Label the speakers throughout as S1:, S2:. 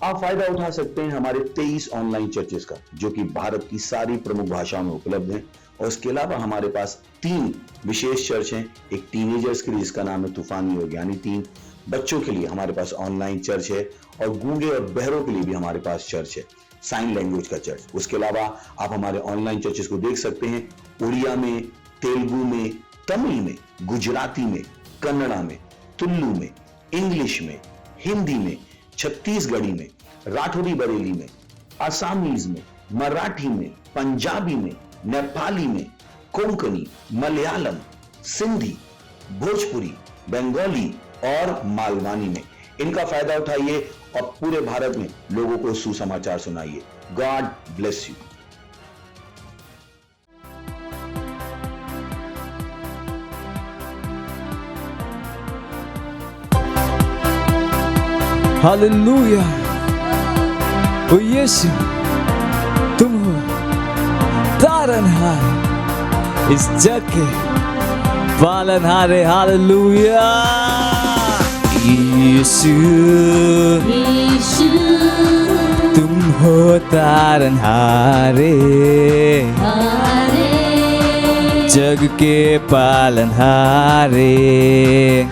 S1: आप फायदा उठा सकते हैं हमारे 23 ऑनलाइन चर्चेस का, जो कि भारत की सारी प्रमुख भाषाओं में उपलब्ध हैं। और इसके अलावा हमारे पास 3 विशेष चर्च हैं। एक टीनेजर्स के लिए जिसका नाम है तूफानी योग यानी 3, बच्चों के लिए हमारे पास ऑनलाइन चर्च है, और गूंगे और बहरों के लिए भी हमारे पास चर्च है, साइन लैंग्वेज का चर्च। उसके अलावा आप हमारे ऑनलाइन चर्चेस को देख सकते हैं उड़िया में, तेलुगु में, तमिल में, गुजराती में, कन्नड़ा में, तुलु में, इंग्लिश में, हिंदी में, छत्तीसगढ़ी में, राठौरी बरेली में, आसामीज में, मराठी में, पंजाबी में, नेपाली में, कोंकणी, मलयालम, सिंधी, भोजपुरी, बंगाली और मालवानी में। इनका फायदा उठाइए और पूरे भारत में लोगों को सुसमाचार सुनाइए। God bless you.
S2: हालेलुया। ओ यीशु, तुम हो तारनहार इस जग के पालनहारे। हालेलुया। यीशु,
S3: यीशु,
S2: तुम हो तारनहारे
S3: हारे,
S2: जग के पालनहारे।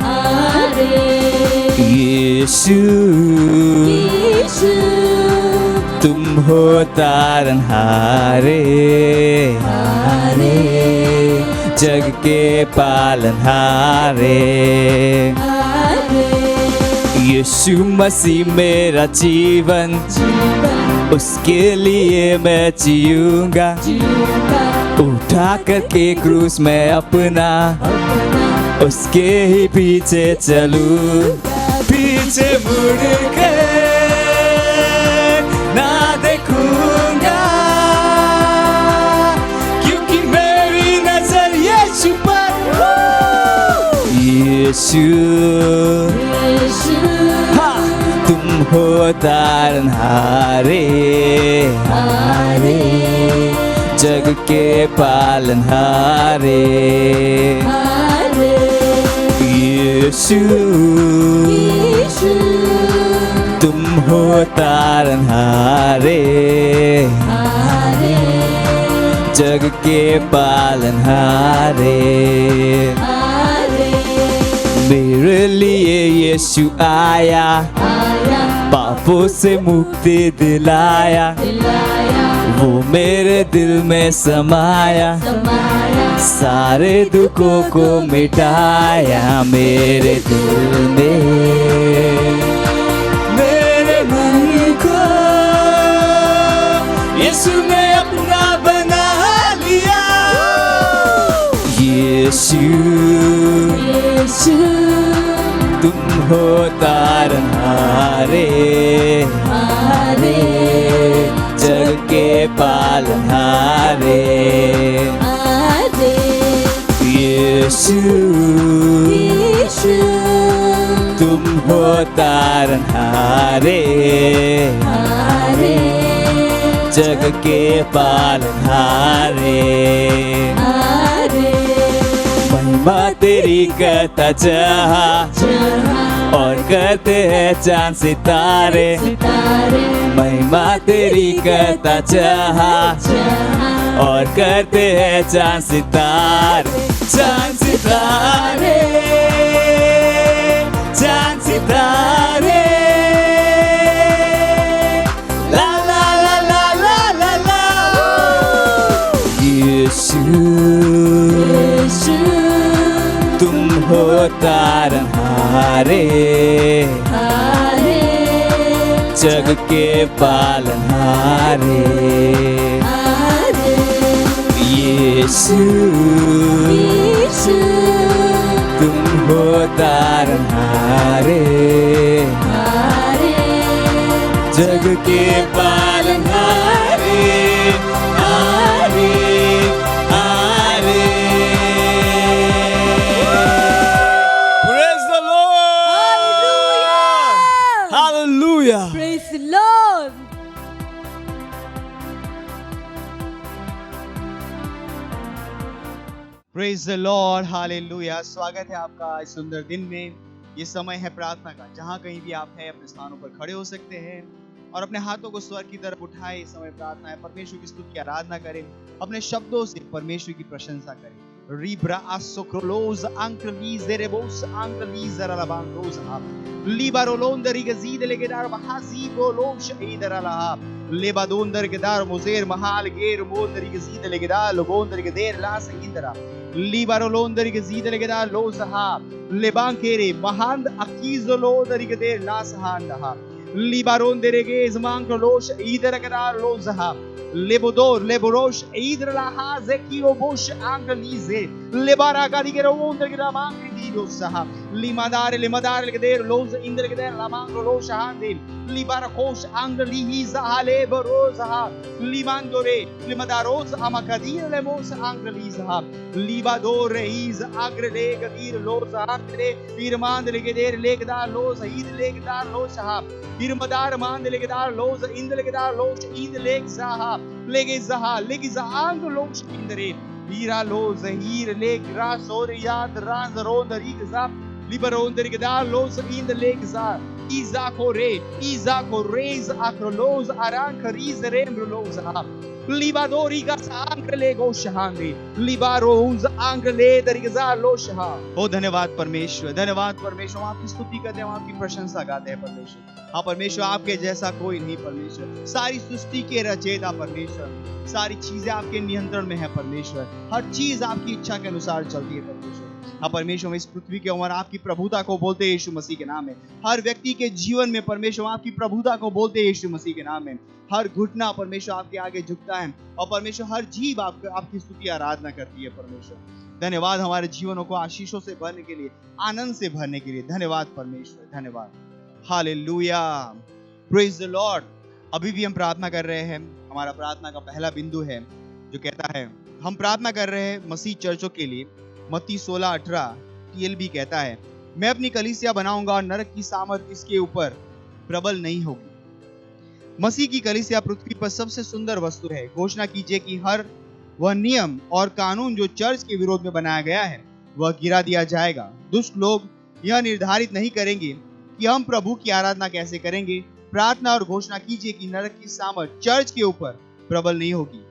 S3: हारे,
S2: यीशु,
S3: यीशु,
S2: तुम हो तारनहारे
S3: हारे,
S2: जग के पालनहारे।
S3: हारे,
S2: यीशु मसीह मेरा जीवन,
S3: जीवन
S2: उसके लिए मैं जीऊंगा।
S3: जीऊंगा,
S2: उठा करके क्रूस में अपना
S3: अपना
S2: उसके ही पीछे चलूं। पीछे मुड़ के ना देखूंगा, क्योंकि मेरी नजर यीशु पर। यीशु,
S3: यीशु,
S2: हाँ, तुम हो तारनहारे
S3: हारे,
S2: जग के पालनहारे।
S3: हारे,
S2: यीशु,
S3: यीशु,
S2: तुम हो तारनहारे
S3: हारे,
S2: जग के पालनहारे।
S3: हारे,
S2: मेरे लिए यीशु आया,
S3: आया,
S2: पापों से मुक्ति दिलाया।
S3: दिलाया,
S2: वो मेरे दिल में समाया,
S3: समाया,
S2: सारे दुखों को मिटाया। मेरे दिल में, मेरे मन को यीशु ने अपना बना लिया। यीशु,
S3: यीशु,
S2: तुम हो तारनहारे
S3: हारे,
S2: जग के पालनहारे।
S3: हारे,
S2: यीशु,
S3: यीशु,
S2: तुम हो तारनहारे
S3: हारे,
S2: जग के पालनहारे।
S3: हारे,
S2: महिमा तेरी करता जहाँ
S3: जहाँ
S2: और करते हैं चांद सितारे।
S3: सितारे,
S2: महिमा तेरी करता जहाँ
S3: जहाँ
S2: और करते हैं चांद सितारे। चांद सितारे, चांद सितारे, ला ला ला ला ला ला ला। यीशु,
S3: यीशु,
S2: तुम हो तारनहारे
S3: हारे,
S2: जग के पालनहारे।
S3: हारे,
S2: यीशु,
S3: यीशु,
S2: तुम हो तारनहारे
S3: हारे,
S2: जग के पालनहारे। हारे, हारे। Praise the Lord! Hallelujah!
S3: Praise the Lord.
S4: Praise the Lord, hallelujah. स्वागत है आपका इस सुंदर दिन में। ये समय है प्रार्थना का। जहाँ कहीं भी आप हैं अपने स्थानों पर खड़े हो सकते हैं और अपने हाथों को स्वर की तरफ उठाए। इस समय प्रार्थना है, परमेश्वर की स्तुति की आराधना करें, अपने शब्दों से परमेश्वर की प्रशंसा करें। Ribra asocrolosa ankralize rebos ankralize ralabandosa libarolonda rigazide legedar bahasibo losh idarala lebadonder gedar mozer mahal ger monder rigazide legedar lobonder geder las indra libarolonder rigazide legedar losaha lebankere mahand akizolo rigeder las handa libaronde regez mankrolosh idaragedar losaha Lebodor, Leborosh, Idralaha, Zekio Bosh, Angalize, Lebara Gadigero, Wondergramangri Didosaha, Limadare, Limadare, Gader, Los, Indregader, Lamangro, Losahandi, Libarakosh, Angaliza, Aleborosaha, Limandore, Limadaros, Amakadir, Lemos, Angaliza, Libadore, Is, Agrele, Gadir, Losa, Andre, Irmandre, Gader, Legda, Losa, Id, Legda, Losaha, Irmadar, Mandelegdar, Losa, Indregadar, Los, Id, Legzaha. Legezaha, Legizang, Loch Indre, Ira Loza, Hir, Leg, Ras, Oriat, Ranzaron, the Rigaza, Liberon, the Rigadar, Los in the Legza, Izakore, Izakores, Acrolos, Arankariz, Rembrosa, Libadorigas, Ankle, Goshahandi, Libaros, Ankle, the Rigaza, Losha. Oh, धन्यवाद परमेश्वर, धन्यवाद परमेश्वर, हम आपकी स्तुति करते हैं, हम आपकी प्रशंसा गाते हैं परमेश्वर। हाँ परमेश्वर, आपके जैसा कोई नहीं परमेश्वर, सारी सृष्टि के रचयिता परमेश्वर, सारी चीजें आपके नियंत्रण में है परमेश्वर, हर चीज आपकी इच्छा के अनुसार चलती है परमेश्वर। हाँ परमेश्वर, इस पृथ्वी के ऊपर आपकी प्रभुता को बोलते हैं यीशु मसीह के नाम में, हर व्यक्ति के जीवन में परमेश्वर आपकी प्रभुता को बोलते हैं यीशु मसीह के नाम में, हर घुटना परमेश्वर आपके आगे झुकता है और परमेश्वर हर जीव आपकी स्तुति आराधना करती है परमेश्वर। धन्यवाद हमारे जीवनों को आशीषों से भरने के लिए, आनंद से भरने के लिए, धन्यवाद परमेश्वर, धन्यवाद। Hallelujah, praise the Lord. अभी भी हम प्रार्थना कर रहे हैं, हमारा प्रार्थना का पहला बिंदु है जो कहता है, हम प्रार्थना कर रहे हैं मसीह चर्चों के लिए। मत्ती 16:18 TLB कहता है, मैं अपनी कलीसिया बनाऊंगा और नरक की सामर्थ इसके ऊपर प्रबल नहीं होगी। मसीह की कलीसिया पृथ्वी पर सबसे सुंदर वस्तु है। घोषणा कीजिए कि हर वह नियम और कानून जो चर्च के विरोध में बनाया गया है वह गिरा दिया जाएगा। दुष्ट लोग यह निर्धारित नहीं करेंगे कि हम प्रभु की आराधना कैसे करेंगे। प्रार्थना और घोषणा कीजिए कि नरक की सामर्थ चर्च के ऊपर प्रबल नहीं होगी,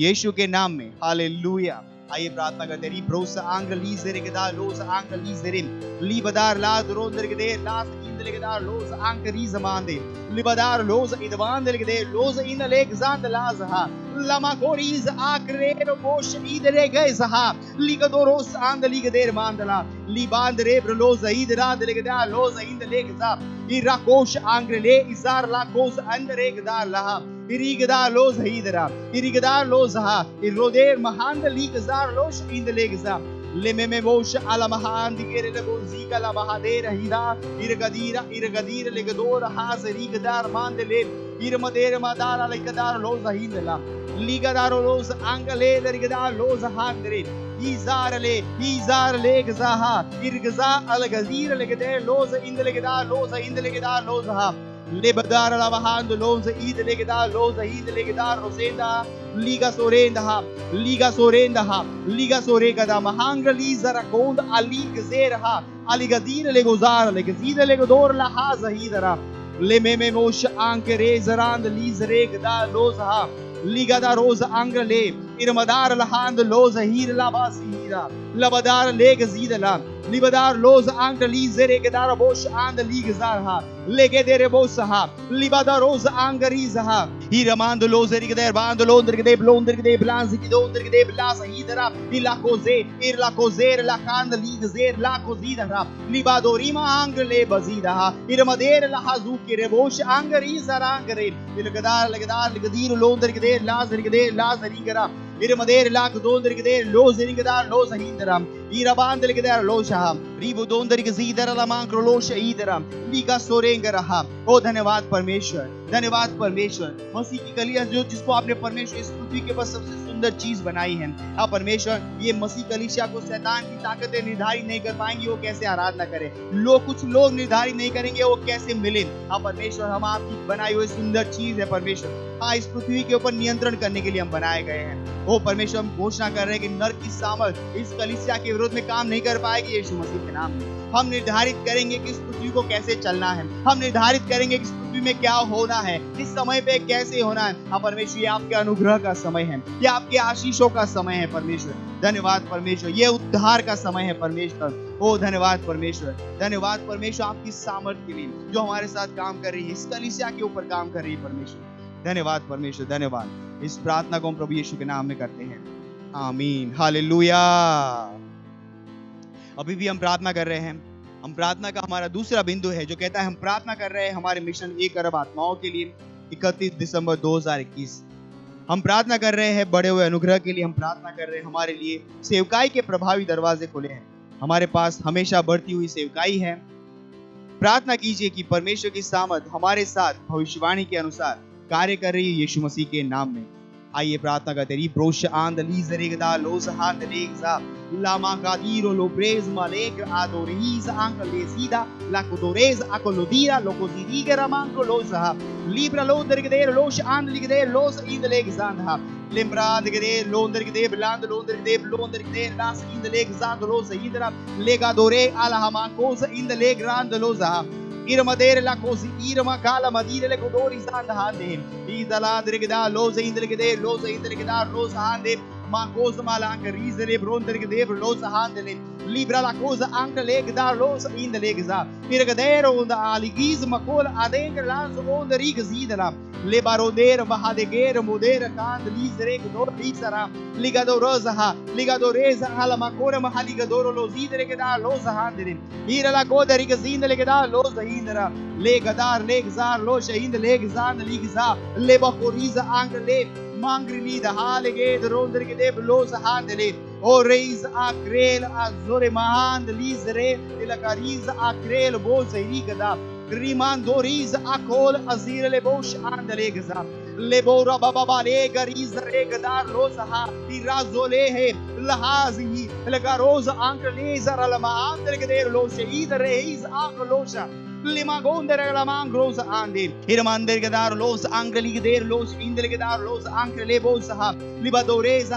S4: यीशु के नाम में। हालेलुया। आइए प्रार्थना करते हैं। ब्रोस आंगलीज़रे गदा लोस आंगलीज़रे लिबदार ला द्रोंदर गदे लास इंदले गदा लोस आंकरी जमांदे लिबदार लोस इदवांदले गदे लोस इन लेक जांद लाजहा लमा कोरीज आक्रेर बोश इदरे गैजहा लिगदोरोस आंदली गदेर मांदला लिबांदरे ब्रलोस इदरा दले गदा लोस इंदले गजा इराकोश आंग्रले इजार लाकोस अंदरे गदा लहा irigada los hidra irigada los ha iroder mahand ligzar los indlegza lememe mosh ala mahand gere le bozika la mahadera hida irgadira legador has irigdar mandele irmader madara legadar los hindla ligadar los angale irigada los handre izar legza ha irgza algazir legade los indlegda los ha Lebadar lavahando loza id legedar loza id legedar rosenda liga sorenda ha liga sorega da mahanga liza rakonda ali gezerha ali gadir legozar legazida legodor la hazahidara lememe mosh anke rezarand lizreg da loza liga da roza angrele irmadar lahand loza hir labasira labadar legazidala libadar loza angli zeregedar bosh and ligzarha legedere bosaha libadar roza angarizaha hiramand loza rigeder band londer gede blonder gede blanz gidonder gede blasa hidara ilakoze irlakozer lakand ligzer lakozidara libadorima angle bazidaha irmader lahazuki rebosh angarizara angare ilgadar legadir londer gede lazar gede lazarigara irmader lak donder gede lozerigedar lozahindara irabandel gede losha ribo donder gezidara lamankro losha idara liga सोरेंगरहा। ओ धन्यवाद परमेश्वर, धन्यवाद परमेश्वर। मसीह की कलीसिया जो जिसको आपने परमेश्वर इस पृथ्वी के ऊपर सबसे सुंदर चीज बनाई है। हाँ परमेश्वर, ये मसीह कलीसिया को शैतान की ताकतें निर्धारित नहीं कर पाएंगी वो कैसे आराधना करे, कुछ लोग निर्धारित नहीं करेंगे वो कैसे मिले। हाँ परमेश्वर, हम आपकी बनाई हुई सुंदर चीज है परमेश्वर। हाँ, इस पृथ्वी के ऊपर नियंत्रण करने के लिए हम बनाए गए हैं। ओ परमेश्वर, हम घोषणा कर रहे हैं कि नरक की सामर्थ इस कलीसिया के विरोध में काम नहीं कर पाएगी यीशु मसीह के नाम में। हम निर्धारित करेंगे कि इस पृथ्वी को कैसे चलना है, हम निर्धारित करेंगे कि इस पृथ्वी में क्या होना है, इस समय पे कैसे होना है। हाँ परमेश्वर, ये आपके अनुग्रह का समय है, ये आपके आशीषों का समय है परमेश्वर। धन्यवाद परमेश्वर, ये उद्धार का समय है परमेश्वर। ओ धन्यवाद परमेश्वर, धन्यवाद परमेश्वर आपकी सामर्थ के लिए जो हमारे साथ काम कर रही है, इस कलीसिया के ऊपर काम कर रही है परमेश्वर। धन्यवाद परमेश्वर, धन्यवाद। इस प्रार्थना को हम प्रभु यीशु के नाम में करते हैं, आमीन, हालेलुया। अभी भी हम प्रार्थना कर रहे हैं। हम प्रार्थना का हमारा दूसरा बिंदु है जो कहता है हम प्रार्थना कर रहे हैं हमारे मिशन 1 अरब आत्माओं के लिए 31 दिसंबर 2021। हम प्रार्थना कर रहे हैं बड़े हुए अनुग्रह के लिए। हम प्रार्थना कर रहे हैं हमारे लिए सेवकाई के प्रभावी दरवाजे खुले हैं। हमारे पास हमेशा बढ़ती हुई सेवकाई है। प्रार्थना कीजिए कि परमेश्वर की सामर्थ हमारे साथ भविष्यवाणी के अनुसार कार्य कर रही है यीशु मसीह के नाम में। आइए प्रार्थना करते हैं। ब्रोश आंदलीज रेगदा लोस हांदलेगजा लामा कादीरो लोब्रेज मालेक आदोरीज आंकलेसीदा लाकोदोरेज आकोलोदीरा लोकोजीरीगरा मांगो लोसा लिब्रा लोदरगदेर लोश आंदलिगदेर लोस इंदलेगजांधा लिम्ब्रा दगदेर लोंदरगदेर ब्लांद लोंदरगदेर लोंदरगदेर लास इंदलेगजांद लोस इंदरा लेगादोरे अलहमाकोस इंदलेग्रांद लोसा Irmadere la cosi irma kala madire le godori sanda hande idala dirgda loza indrgde loza indrgda loza hande ma cosa malanca risere brondergde loza hande libra la cosa anche legda loza indlegza irgadero und aligiz makol adenker lanzo und rigzidala le baroder mahadeger moder kand lisere godor lisara ligado roza ligado reza ala makora mahaligadoro lozidere gda loza hande ira la goda rigzindle gda loza indra le gadar le gzar lo shahind le gzan le gza le bakoriza angle mangri da halige dronderge de bloza handle o reis akrel azore mahand lizre la kariza akrel bozeri gda riman doriz akol azir le bosh andle gza le bora baba le gariz re gadar loza irazole he lahazi le garoza angle zara la mandle de lo shahid reis aklosa lima gondere la mangrosa andi irmander gadar los angli der los indel gadar los ankle bos ha libadorez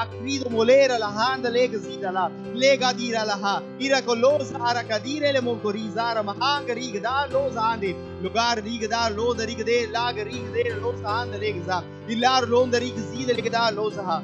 S4: akrido molera la hand leg zidala lega dira la ha ira kolos arakadire le mogorizara mahangri gadar los andi lugar rigdar los rigde lag rigde los hand legza ilar londari zidel gadar los ha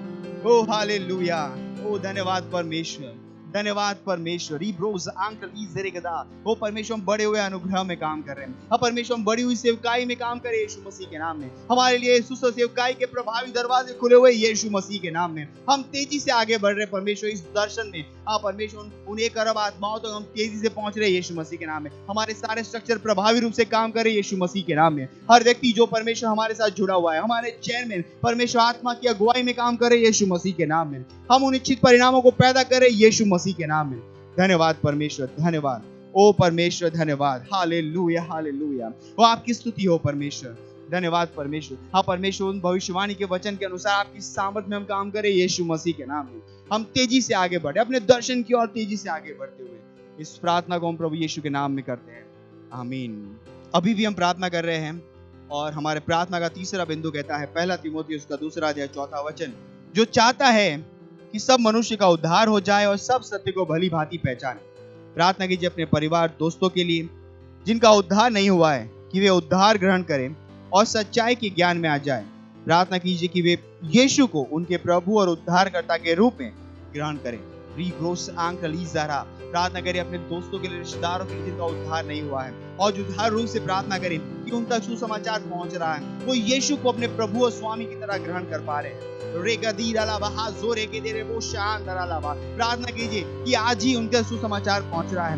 S4: oh hallelujah oh धन्यवाद परमेश्वर धन्यवाद परमेश्वर Broz uncle ईजरेगदा वो परमेश्वर हम बड़े हुए अनुग्रह में काम कर रहे हैं। हम परमेश्वर हम बड़ी हुई सेवकाई में काम करें यीशु मसीह के नाम में। हमारे लिए सुसह सेवकाई के प्रभावी दरवाजे खुले हुए यीशु मसीह के नाम में। हम तेजी से आगे बढ़ रहे हैं परमेश्वर इस दर्शन में। हाँ परमेश्वर उन 1 अरब आत्माओं तक हम तेजी से पहुंच रहे हैं यीशु मसीह के नाम में। हमारे सारे स्ट्रक्चर प्रभावी रूप से काम कर रहे हैं यीशु मसीह के नाम में। हर व्यक्ति जो परमेश्वर हमारे साथ जुड़ा हुआ है, हमारे चेयरमैन परमेश्वर आत्मा की अगुवाई में काम कर रहे हैं यीशु मसीह के नाम में। हम उन इच्छित परिणामों को पैदा कर रहे हैं यीशु मसीह के नाम में। धन्यवाद परमेश्वर, धन्यवाद ओ परमेश्वर, धन्यवाद हालेलुया हालेलुया। वो आपकी स्तुति हो परमेश्वर, धन्यवाद परमेश्वर। हाँ परमेश्वर उन भविष्यवाणी के वचन के अनुसार आपकी सामर्थ में हम काम करें यीशु मसीह के नाम में। हम तेजी से आगे बढ़े अपने दर्शन की ओर तेजी से आगे बढ़ते हुए इस प्रार्थना को हम प्रभु यीशु के नाम में करते हैं, आमीन। अभी भी हम प्रार्थना कर रहे हैं और हमारे प्रार्थना का तीसरा बिंदु कहता है 1 तीमुथियुस का 2 अध्याय 4 वचन, जो चाहता है कि सब मनुष्य का उद्धार हो जाए और सब सत्य को भली भांति पहचाने। प्रार्थना कीजिए अपने परिवार दोस्तों के लिए जिनका उद्धार नहीं हुआ है कि वे उद्धार ग्रहण करें और सच्चाई के ज्ञान में आ जाए। प्रार्थना कीजिए कि वे यीशु को उनके प्रभु और उद्धारकर्ता के रूप में ग्रहण करें। प्रार्थना करें अपने दोस्तों के लिए, रिश्तेदारों के लिए जिनका उद्धार नहीं हुआ है और जो हर रूप से प्रार्थना करें कि उन तक सुसमाचार पहुंच रहा है, वो यीशु को अपने प्रभु और स्वामी की तरह ग्रहण कर पा रहे हैं। प्रार्थना कीजिए कि आज ही उनका सुसमाचार पहुंच रहा है।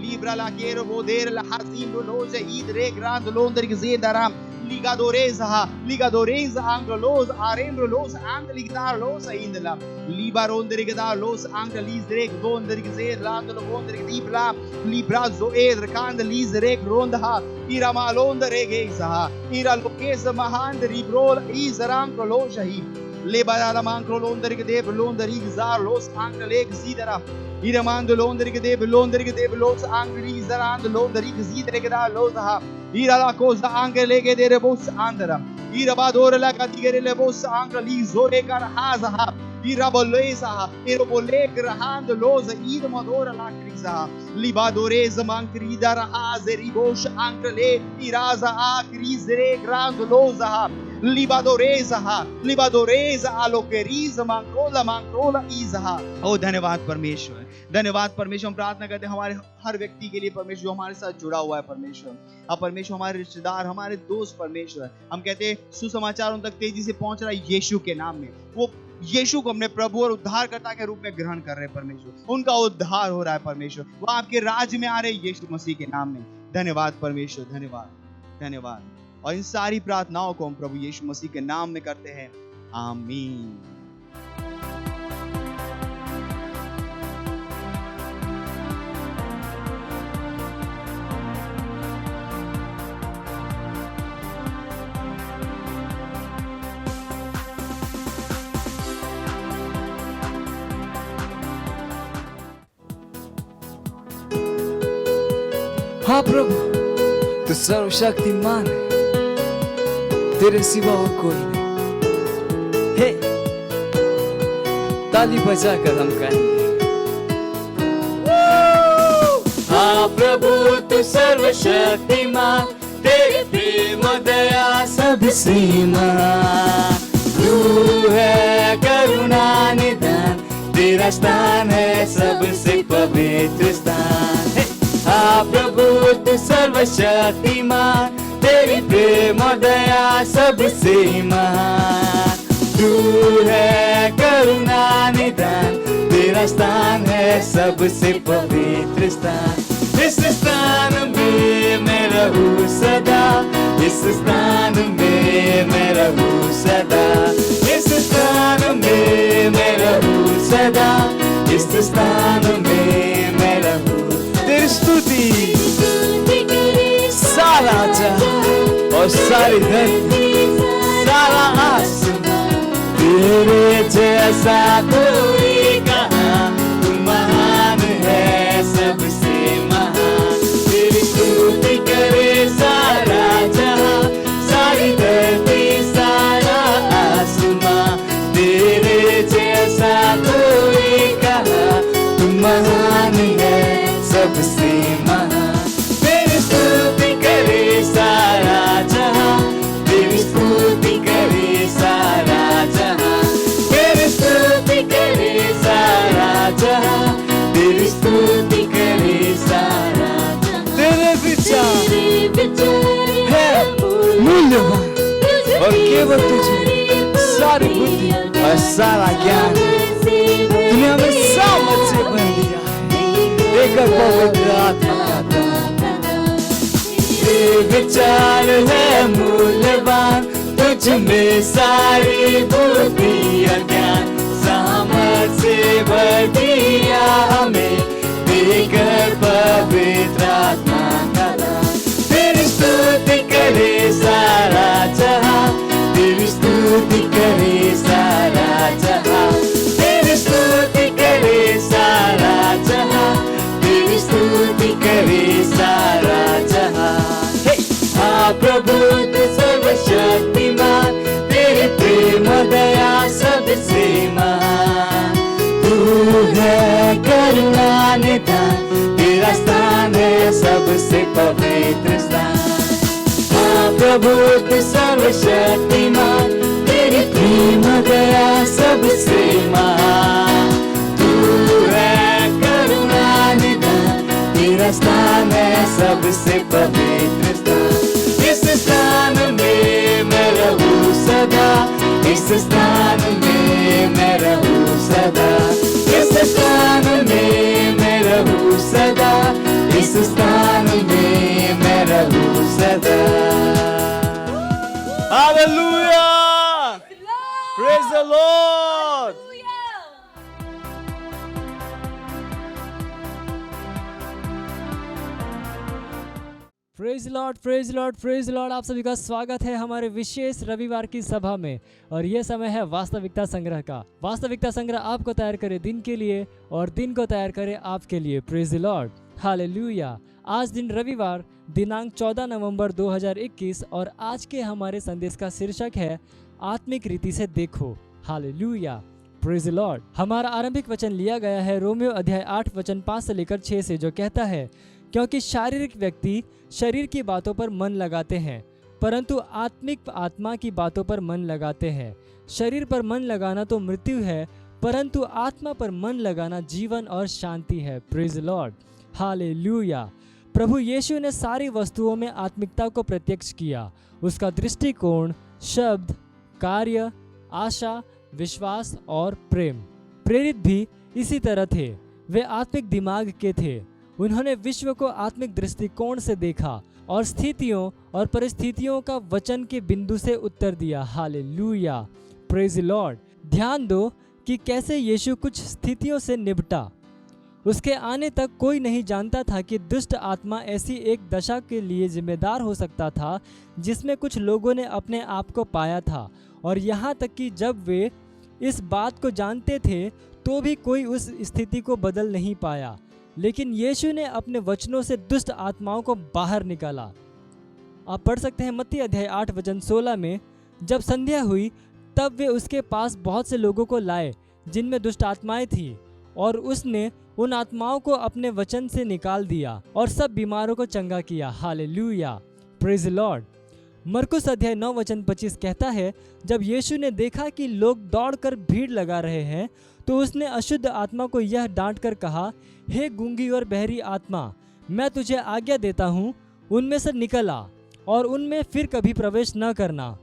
S4: Libra la quiero poder la hazim loze idre grand londer gezedara ligadoreza anglos arembros angligdar los indla libaronder gedar los anglisre donder gezer land londer dibla librazo eder kand lisre ronda iramalonder gegeza iralokeza mahand ribrol izrang lojahi lebara mankro londer gede londer igzar los angleg zidara Iramando londrige de los angri zarand londrige zidrege da los ha ira la cosa anche le che dere bos andra ira badore la cadigere le bos anche li zore karhaza ira boleza ira bolegra hand loza ira madora la kriza libadoreza mankrida rahaze ribos anche le iraza a krizre grand loza लिबादोरेजा आलोकेरीजा मांक्रोला ईजा। ओ धन्यवाद परमेश्वर, धन्यवाद परमेश्वर। हम प्रार्थना करते हैं हमारे हर व्यक्ति के लिए परमेश्वर जो हमारे साथ जुड़ा हुआ है परमेश्वर। अब परमेश्वर हमारे रिश्तेदार, हमारे दोस्त परमेश्वर, हम कहते हैं सुसमाचार उन तक तेजी से पहुंच रहा है यीशु के नाम में। वो यीशु को अपने प्रभु और उद्धारकर्ता के रूप में ग्रहण कर रहे हैं परमेश्वर, उनका उद्धार हो रहा है परमेश्वर, वो आपके राज्य में आ रहे हैं यीशु मसीह के नाम में। धन्यवाद परमेश्वर, धन्यवाद, धन्यवाद। और इन सारी प्रार्थनाओं को हम प्रभु यीशु मसीह के नाम में करते हैं, आमीन।
S2: हाँ प्रभु, तू सर्वशक्तिमान है, तेरे सिवा और कोई नहीं। हे, ताली बजाकर हम गाएंगे। हाँ प्रभु, तू सर्वशक्तिमान, तेरी प्रेम दया सबसे महान। तू है करुणा निदान, तेरा स्थान है सबसे पवित्र स्थान। हाँ प्रभु, तू सर्वशक्तिमान, तेरी प्रेम दया सबसे महान। तू है करुणा निदान, तेरा स्थान है सबसे पवित्र स्थान। इस स्थान में मैं रहूं सदा, इस स्थान में मैं रहूं सदा, इस स्थान में मैं रहूं सदा, इस स्थान में मैं रहूं। तेरी स्तुति सारा जहां और सारी धरती, सारा आसमां, तेरे जैसा कोई कहाँ। तू महान है, सबसे महान। तेरी स्तुति करे सारा जहां, सारी धरती, सारा आसमां, तेरे जैसा कोई कहाँ। तू महान है, सबसे महान। तेरी स्तुति करे सारा जहां, तेरी स्तुति करे सारा जहां, तेरी स्तुति करे सारा जहां, तेरी स्तुति करे सारा जहां। तेरे विचार है मूल्यवान और केवल तुझे सारी बुद्धि और सारा ज्ञान। तूने हमें सामर्थ से भर दिया लेकर पवित्र आत्मा का दान। ये विचार है मूल्यवान, तुझ में सारी बुद्धि और ज्ञान। सामर्थ से भर दिया हमें देकर पवित्र आत्मा का दान। तेरी स्तुति करे सारा जहां, तेरी स्तुति करे सारा जहां, तेरी स्तुति करे सारा जहां, तेरी स्तुति करे सारा जहां। हाँ प्रभु, तू सर्वशक्तिमान, तेरी प्रेम दया सबसे महान। तू है करुणा निदान, तेरा स्थान है सबसे पवित्र स्थान। हाँ प्रभु, तू सर्वशक्तिमान, तेरी प्रेम दया सबसे महान। तू है करुणा निदान, तेरा स्थान है सबसे पवित्र स्थान। इस स्थान में मैं रहूं सदा, इस स्थान में मैं रहूं सदा, इस स्थान में मैं रहूं सदा, इस स्थान में मैं रहूं सदा। Hallelujah! Praise the Lord!
S3: Praise Lord, praise Lord, praise Lord. आप सभी का स्वागत है हमारे विशेष रविवार की सभा में। और यह समय है वास्तविकता संग्रह का। वास्तविकता संग्रह आपको तैयार करे दिन के लिए और दिन को तैयार करे आपके लिए। Praise Lord, hallelujah. आज दिन रविवार दिनांक 14 नवंबर 2021 और आज के हमारे संदेश का शीर्षक है आत्मिक रीति से देखो। Hallelujah, praise the Lord. हमारा आरंभिक वचन लिया गया है रोमियो अध्याय 8 वचन 5 से लेकर 6 से, जो कहता है, क्योंकि शारीरिक व्यक्ति शरीर की बातों पर मन लगाते हैं, परंतु आत्मिक आत्मा की बातों पर मन लगाते हैं। शरीर पर मन लगाना तो मृत्यु है, परंतु आत्मा पर मन लगाना जीवन और शांति है। प्रेज द लॉर्ड, हालेलुया। प्रभु यीशु ने सारी वस्तुओं में आत्मिकता को प्रत्यक्ष किया। उसका दृष्टिकोण, शब्द, कार्य, आशा, विश्वास और प्रेम। प्रेरित भी इसी तरह थे। वे आत्मिक दिमाग के थे। उन्होंने विश्व को आत्मिक दृष्टिकोण से देखा और स्थितियों और परिस्थितियों का वचन के बिंदु से उत्तर दिया। Hallelujah, praise the Lord. ध्यान दो कि कैसे यीशु कुछ स्थितियों से निपटा। उसके आने तक कोई नहीं जानता था कि दुष्ट आत्मा ऐसी एक दशा के लिए जिम्मेदार हो सकता था जिसमें कुछ लोगों ने अपने आप को पाया था, और यहाँ तक कि जब वे इस बात को जानते थे तो भी कोई उस स्थिति को बदल नहीं पाया। लेकिन यीशु ने अपने वचनों से दुष्ट आत्माओं को बाहर निकाला। आप पढ़ सकते हैं मत्ती अध्याय 8 वचन 16 में, जब संध्या हुई तब वे उसके पास बहुत से लोगों को लाए जिनमें दुष्ट आत्माएं थी, और उसने उन आत्माओं को अपने वचन से निकाल दिया और सब बीमारों को चंगा किया। Hallelujah, praise the Lord. मरकुस अध्याय 9 वचन 25 कहता है, जब यीशु ने देखा कि लोग दौड़कर भीड़ लगा रहे हैं तो उसने अशुद्ध आत्मा को यह डांट कर कहा, हे गूंगी और बहरी आत्मा, मैं तुझे आज्ञा देता हूँ, उनमें से निकल आ और उनमें फिर कभी प्रवेश न करना।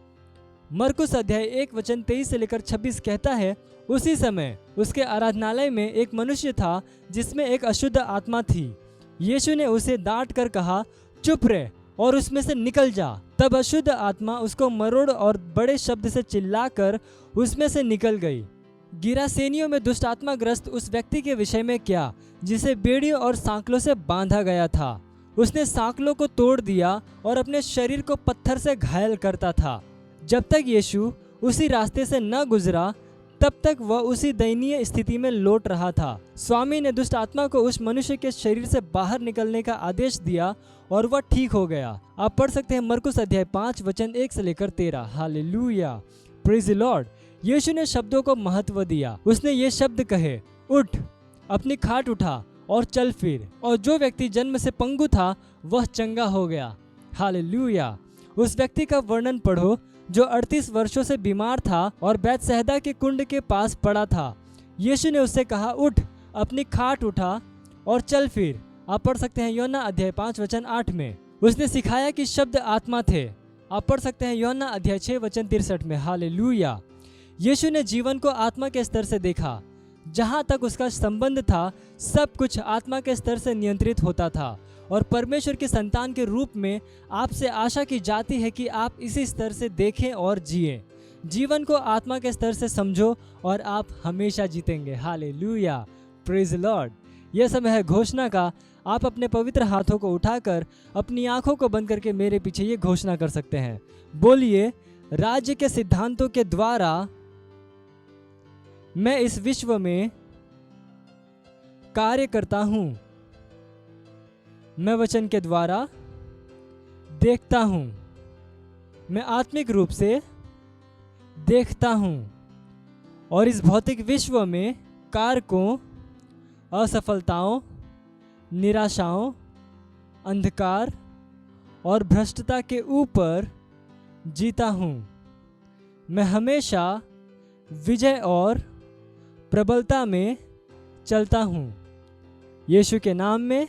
S3: मरकुस अध्याय 1 वचन 23 से लेकर 26 कहता है, उसी समय उसके आराधनालय में एक मनुष्य था जिसमें एक अशुद्ध आत्मा थी। यीशु ने उसे डांट कर कहा, चुप रह और उसमें से निकल जा। तब अशुद्ध आत्मा उसको मरोड़ और बड़े शब्द से चिल्लाकर उसमें से निकल गई। गिरासेनियों में दुष्ट आत्मा ग्रस्त उस व्यक्ति के विषय में क्या, जिसे बेड़ियों और सांकलों से बांधा गया था। उसने सांकलों को तोड़ दिया और अपने शरीर को पत्थर से घायल करता था। जब तक यीशु उसी रास्ते से न गुजरा तब तक वह उसी दयनीय स्थिति में लौट रहा था। स्वामी ने दुष्ट आत्मा को उस मनुष्य के शरीर से बाहर निकलने का आदेश दिया और वह ठीक हो गया। आप पढ़ सकते हैं मरकुस अध्याय 5 वचन 1 से लेकर 13। Hallelujah, praise the lord. यीशु ने शब्दों को महत्व दिया। उसने ये शब्द कहे, उठ, अपनी खाट उठा और चल फिर। और जो व्यक्ति जन्म से पंगु था वह चंगा हो गया। हालेलुया। उस व्यक्ति का वर्णन पढ़ो जो 38 वर्षों से बीमार था और बैतसैदा के कुंड के पास पड़ा था। यीशु ने उससे कहा, उठ, अपनी खाट उठा और चल फिर। आप पढ़ सकते हैं योना अध्याय 5 वचन 8 में। उसने सिखाया कि शब्द आत्मा थे। आप पढ़ सकते हैं योना अध्याय 6 वचन 63 में। हालेलुया। यीशु ने जीवन को आत्मा के स्तर से देखा। जहाँ तक उसका संबंध था सब कुछ आत्मा के स्तर से नियंत्रित होता था, और परमेश्वर के संतान के रूप में आपसे आशा की जाती है कि आप इसी स्तर से देखें और जिएं। जीवन को आत्मा के स्तर से समझो और आप हमेशा जीतेंगे। Hallelujah, praise the Lord. यह समय है घोषणा का। आप अपने पवित्र हाथों को उठाकर अपनी आंखों को बंद करके मेरे पीछे ये घोषणा कर सकते हैं। बोलिए, राज्य के सिद्धांतों के द्वारा मैं इस विश्व में कार्य करता हूं। मैं वचन के द्वारा देखता हूं। मैं आत्मिक रूप से देखता हूं और इस भौतिक विश्व में कारकों, असफलताओं, निराशाओं, अंधकार और भ्रष्टता के ऊपर जीता हूं। मैं हमेशा विजय और प्रबलता में चलता हूं। यीशु के नाम में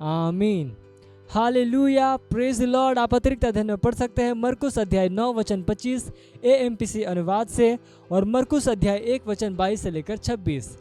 S3: आमीन। Hallelujah, praise the Lord. आप अतिरिक्त अध्ययन में पढ़ सकते हैं मरकुस अध्याय 9 वचन 25 AMPC अनुवाद से, और मरकुस अध्याय 1 वचन 22 से लेकर 26।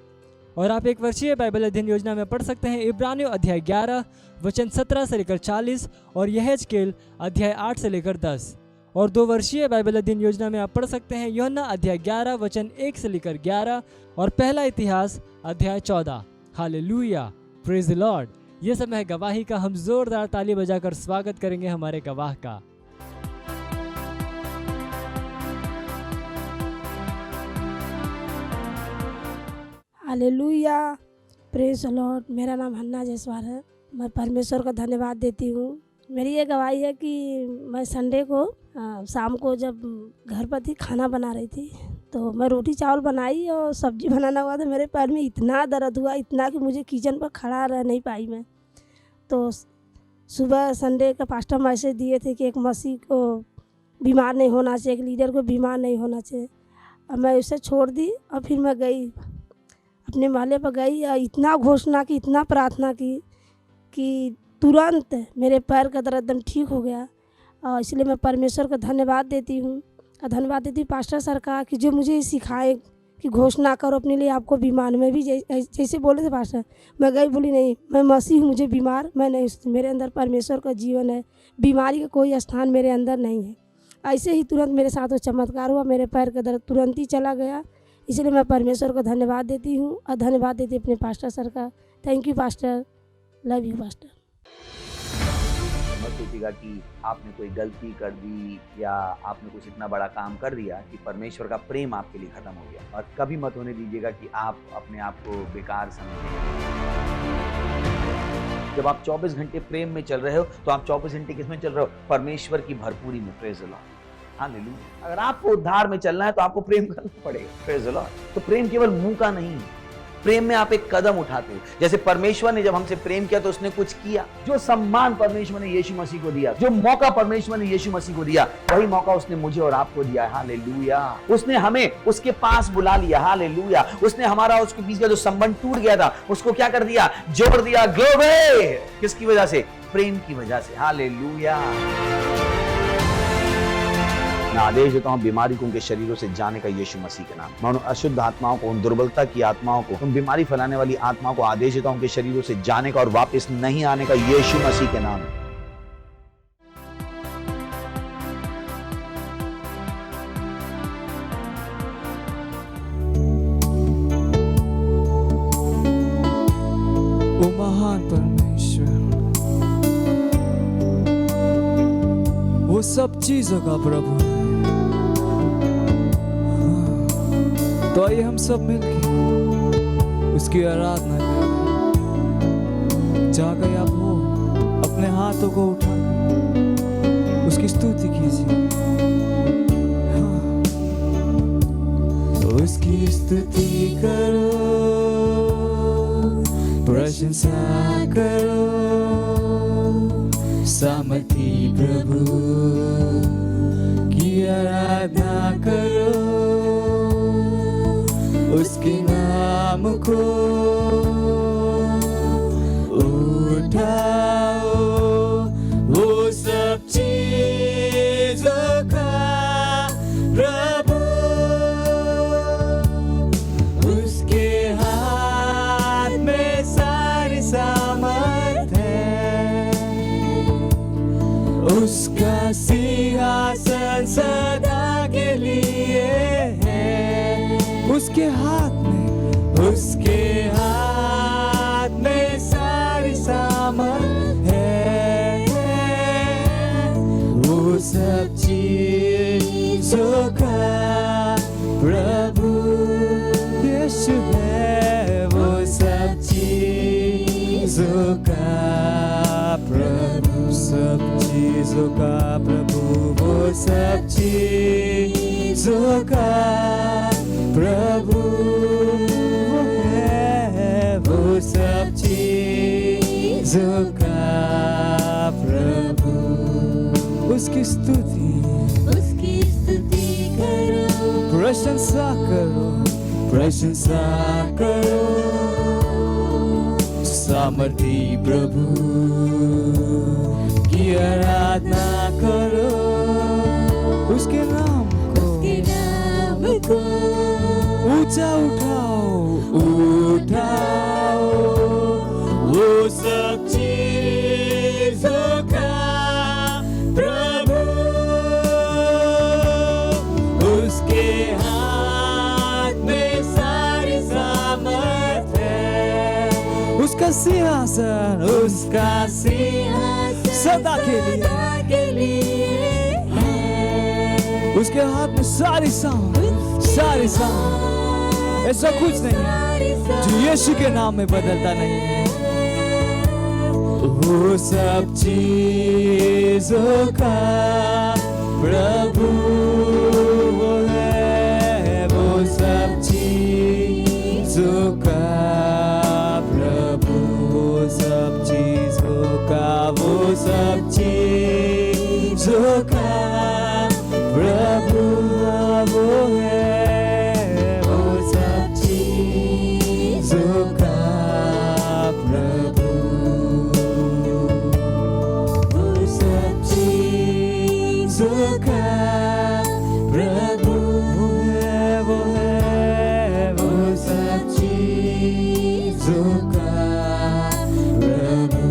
S3: और आप एक वर्षीय बाइबल अध्ययन योजना में पढ़ सकते हैं इब्रानियों अध्याय 11 वचन 17 से लेकर 40 और यहेजकेल अध्याय 8 से लेकर 10। और 2 वर्षीय बाइबल अध्ययन योजना में आप पढ़ सकते हैं यूहन्ना अध्याय 11 वचन 1 से लेकर 11 और पहला इतिहास अध्याय 14। Hallelujah, praise the Lord. ये समय है गवाही का। हम जोरदार ताली बजाकर स्वागत करेंगे हमारे गवाह का।
S5: Hallelujah, praise the Lord. मेरा नाम हन्ना जयसवाल है। मैं परमेश्वर का धन्यवाद देती हूँ मेरी ये गवाही है कि मैं संडे को शाम को जब घर पर थी खाना बना रही थी तो मैं रोटी चावल बनाई और सब्जी बनाना हुआ तो मेरे पैर में इतना दर्द हुआ, इतना कि मुझे किचन पर खड़ा रह नहीं पाई मैं। तो सुबह संडे का पास्टर मैसेज दिए थे कि एक मसीह को बीमार नहीं होना चाहिए, एक लीडर को बीमार नहीं होना चाहिए। अब मैं उसे छोड़ दी और फिर मैं गई अपने महल्ले पर गई और इतना घोषणा की, इतना प्रार्थना की कि तुरंत मेरे पैर का दर्द एकदम ठीक हो गया। और इसलिए मैं परमेश्वर को धन्यवाद देती हूँ और धन्यवाद देती हूँ पास्टर सर का कि जो मुझे सिखाए कि घोषणा करो अपने लिए, आपको बीमार। मैं भी जैसे बोले थे पास्टर, मैं गई बोली नहीं मैं मसीह हूँ, मुझे बीमार मैं नहीं, मेरे अंदर परमेश्वर का जीवन है, बीमारी का कोई स्थान मेरे अंदर नहीं है। ऐसे ही तुरंत मेरे साथ वो चमत्कार हुआ, मेरे पैर का दर्द तुरंत ही चला गया। इसलिए मैं परमेश्वर को धन्यवाद देती हूँ और धन्यवाद देती अपने पास्टर सर का। Thank you pastor, love you pastor.
S6: मत सोचिएगा कि आपने कोई गलती कर दी या आपने कुछ इतना बड़ा काम कर दिया कि परमेश्वर का प्रेम आपके लिए खत्म हो गया। और कभी मत होने दीजिएगा कि आप अपने आप को बेकार समझें। जब आप 24 घंटे प्रेम में चल रहे हो तो आप 24 घंटे किसमें चल रहे हो? परमेश्वर की भरपूरी में। Praise the Lord, hallelujah. अगर आपको उद्धार में चलना है तो आपको प्रेम करना पड़ेगा। Praise the Lord. तो प्रेम केवल मुंह का नहीं है, प्रेम में आप एक कदम उठाते हो। जैसे परमेश्वर ने जब हमसे प्रेम किया तो उसने कुछ किया। जो सम्मान परमेश्वर ने यीशु मसीह को दिया, जो मौका परमेश्वर ने यीशु मसीह को दिया, वही मौका उसने मुझे और आपको दिया। हालेलुया। उसने हमें उसके पास बुला लिया। हालेलुया। उसने हमारा उसके बीच का जो संबंध टूट गया था उसको क्या कर दिया? जोड़ दिया। ग्लोरी। किसकी वजह से? प्रेम की वजह से। हालेलुया। मैं आदेश देता हूं बीमारी को उनके शरीरों से जाने का यीशु मसीह के नाम। मैं उन अशुद्ध आत्माओं को, उन दुर्बलता की आत्माओं को, उन बीमारी फैलाने वाली आत्माओं को आदेश देता हूं उनके शरीरों से जाने का और वापस नहीं आने का यीशु मसीह के नाम।
S2: ओ महान परमेश्वर, वो सब चीजों का प्रभु है। तो आइए हम सब मिलकर उसकी आराधना करें। जहाँ कहीं आप हो अपने हाथों को उठाकर उसकी स्तुति कीजिए। उसकी स्तुति करो, प्रशंसा करो, सामर्थी प्रभु की आराधना करो। उसके नाम को उठाओ, वो सब चीजों का प्रभु। उसके हाथ में सारी सामर्थ है, उसका सिंहासन सदा के लिए है। उसके हाथ में सारी सामर्थ है। वो सब चीजों का प्रभु यीशु है। वो सब चीजों का प्रभु, सब चीजों का प्रभु, वो सब चीजों का प्रभु है। वो सब चीजों का प्रभु। उसकी स्तुति करो, प्रशंसा करो, प्रशंसा करो, सामर्थी प्रभु की आराधना करो। उसके नाम को ऊंचा उठाओ, उठाओ, वो सब चीजों का प्रभु। उसके हाथ में सारी सामर्थ है। उसका सिंहासन सदा के लिए है। उसके हाथ में सारी सामर्थ। ऐसा कुछ नहीं है जो यीशु के नाम में बदलता नहीं है। वो सब चीजों का प्रभु वो है, वो सब चीजों का प्रभु, वो सब चीजों का, वो सब चीजों का प्रभु वो है, वो सब चीजों का प्रभु, वो सब चीजों का प्रभु है, वो है, वो सब चीजों का प्रभु,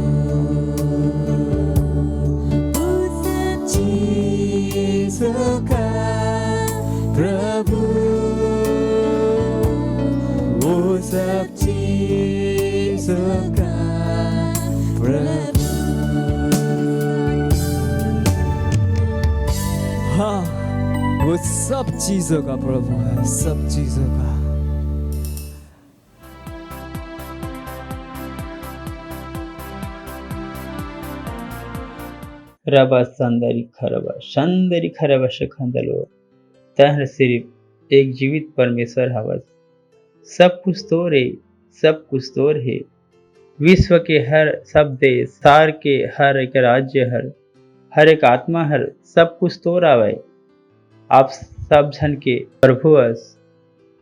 S2: वो सब चीजों का प्रभु, वो सब चीजों का प्रभु। हाँ, वो सब चीजों का प्रभु है, सब चीजों का।
S7: रबा संदरी खरबा शखंदलो। तहर सिर्फ एक जीवित परमेश्वर हवस। सब कुछ तो रे, सब कुछ तो है। विश्व के हर सब देश, सार के हर एक राज्य, हर एक आत्मा, हर सब कुछ तो रावे। आप सब जन के प्रभुअस,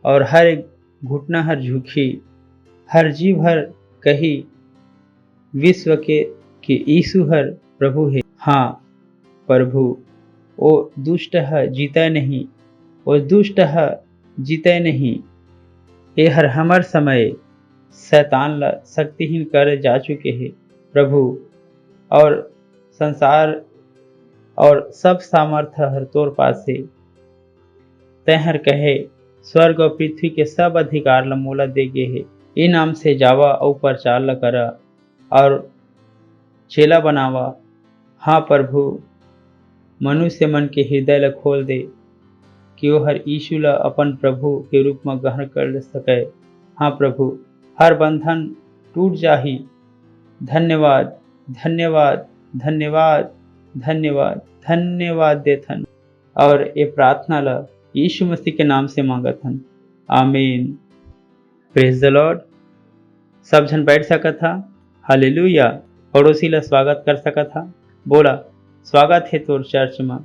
S7: और हर एक घुटना हर झुकी, हर जीव हर कही विश्व के कि यीशु हर प्रभु है। हाँ प्रभु, वो दुष्ट है जीता नहीं, वो दुष्ट है जीते नहीं। ये हर हमर समय शैतान ला शक्तिहीन कर जा चुके हैं प्रभु, और संसार और सब सामर्थ्य हर तोर पास है। तहर कहे स्वर्ग और पृथ्वी के सब अधिकार ला मोला दे गे है। ई नाम से जावा और प्रचार ला करा और चेला बनावा। हाँ प्रभु, मनुष्य मन के हृदय ला खोल दे कि वो हर यीशु ला अपन प्रभु के रूप में ग्रहण कर सके। हाँ प्रभु, हर बंधन टूट जाही। धन्यवाद धन्यवाद धन्यवाद धन्यवाद धन्यवाद देथन, और ये प्रार्थना ला यीशु मसीह के नाम से मांगथन, आमीन। Praise the Lord. सब जन बैठ सका था। हालेलुया। पड़ोसी ला स्वागत कर सका था। बोला स्वागत है तोर चर्च में।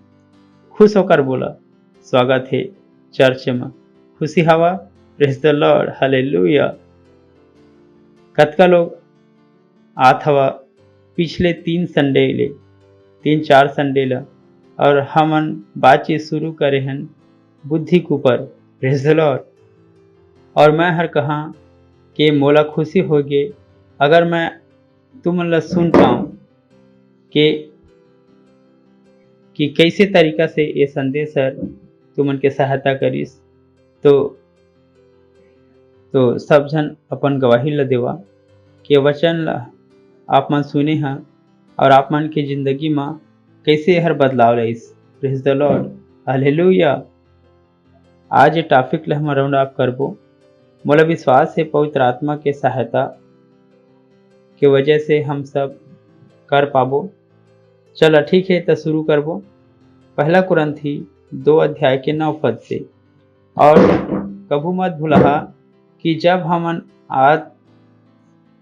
S7: खुश होकर बोला स्वागत है चर्च में। खुशी हवा। Praise the Lord. हालेलुया। कतका लोग आत हवा पिछले 3-4 संडे ला, और हमन बातचीत शुरू करे हन बुद्धि के ऊपर। Praise the Lord. और मैं हर कहा कि मोला खुशी होगे अगर मैं तुमन ला सुन पाऊँ कि कैसे तरीका से ये संदेश हर तुमन के सहायता करिस। तो सब जन अपन गवाही ला देवा कि वचन ला आप मन सुने हैं और आप मन के जिंदगी में कैसे हर बदलाव लाइस। Praise the Lord. हालेलुया। आज ये टॉपिक ला हम राउंड अप करबो। मोला विश्वास है पवित्र आत्मा के सहायता के वजह से हम सब कर पाबो। चलो ठीक है, तो शुरू करबो। पहला कुरंथी 2 अध्याय के 9 पद से। और कभू मत भूलहा कि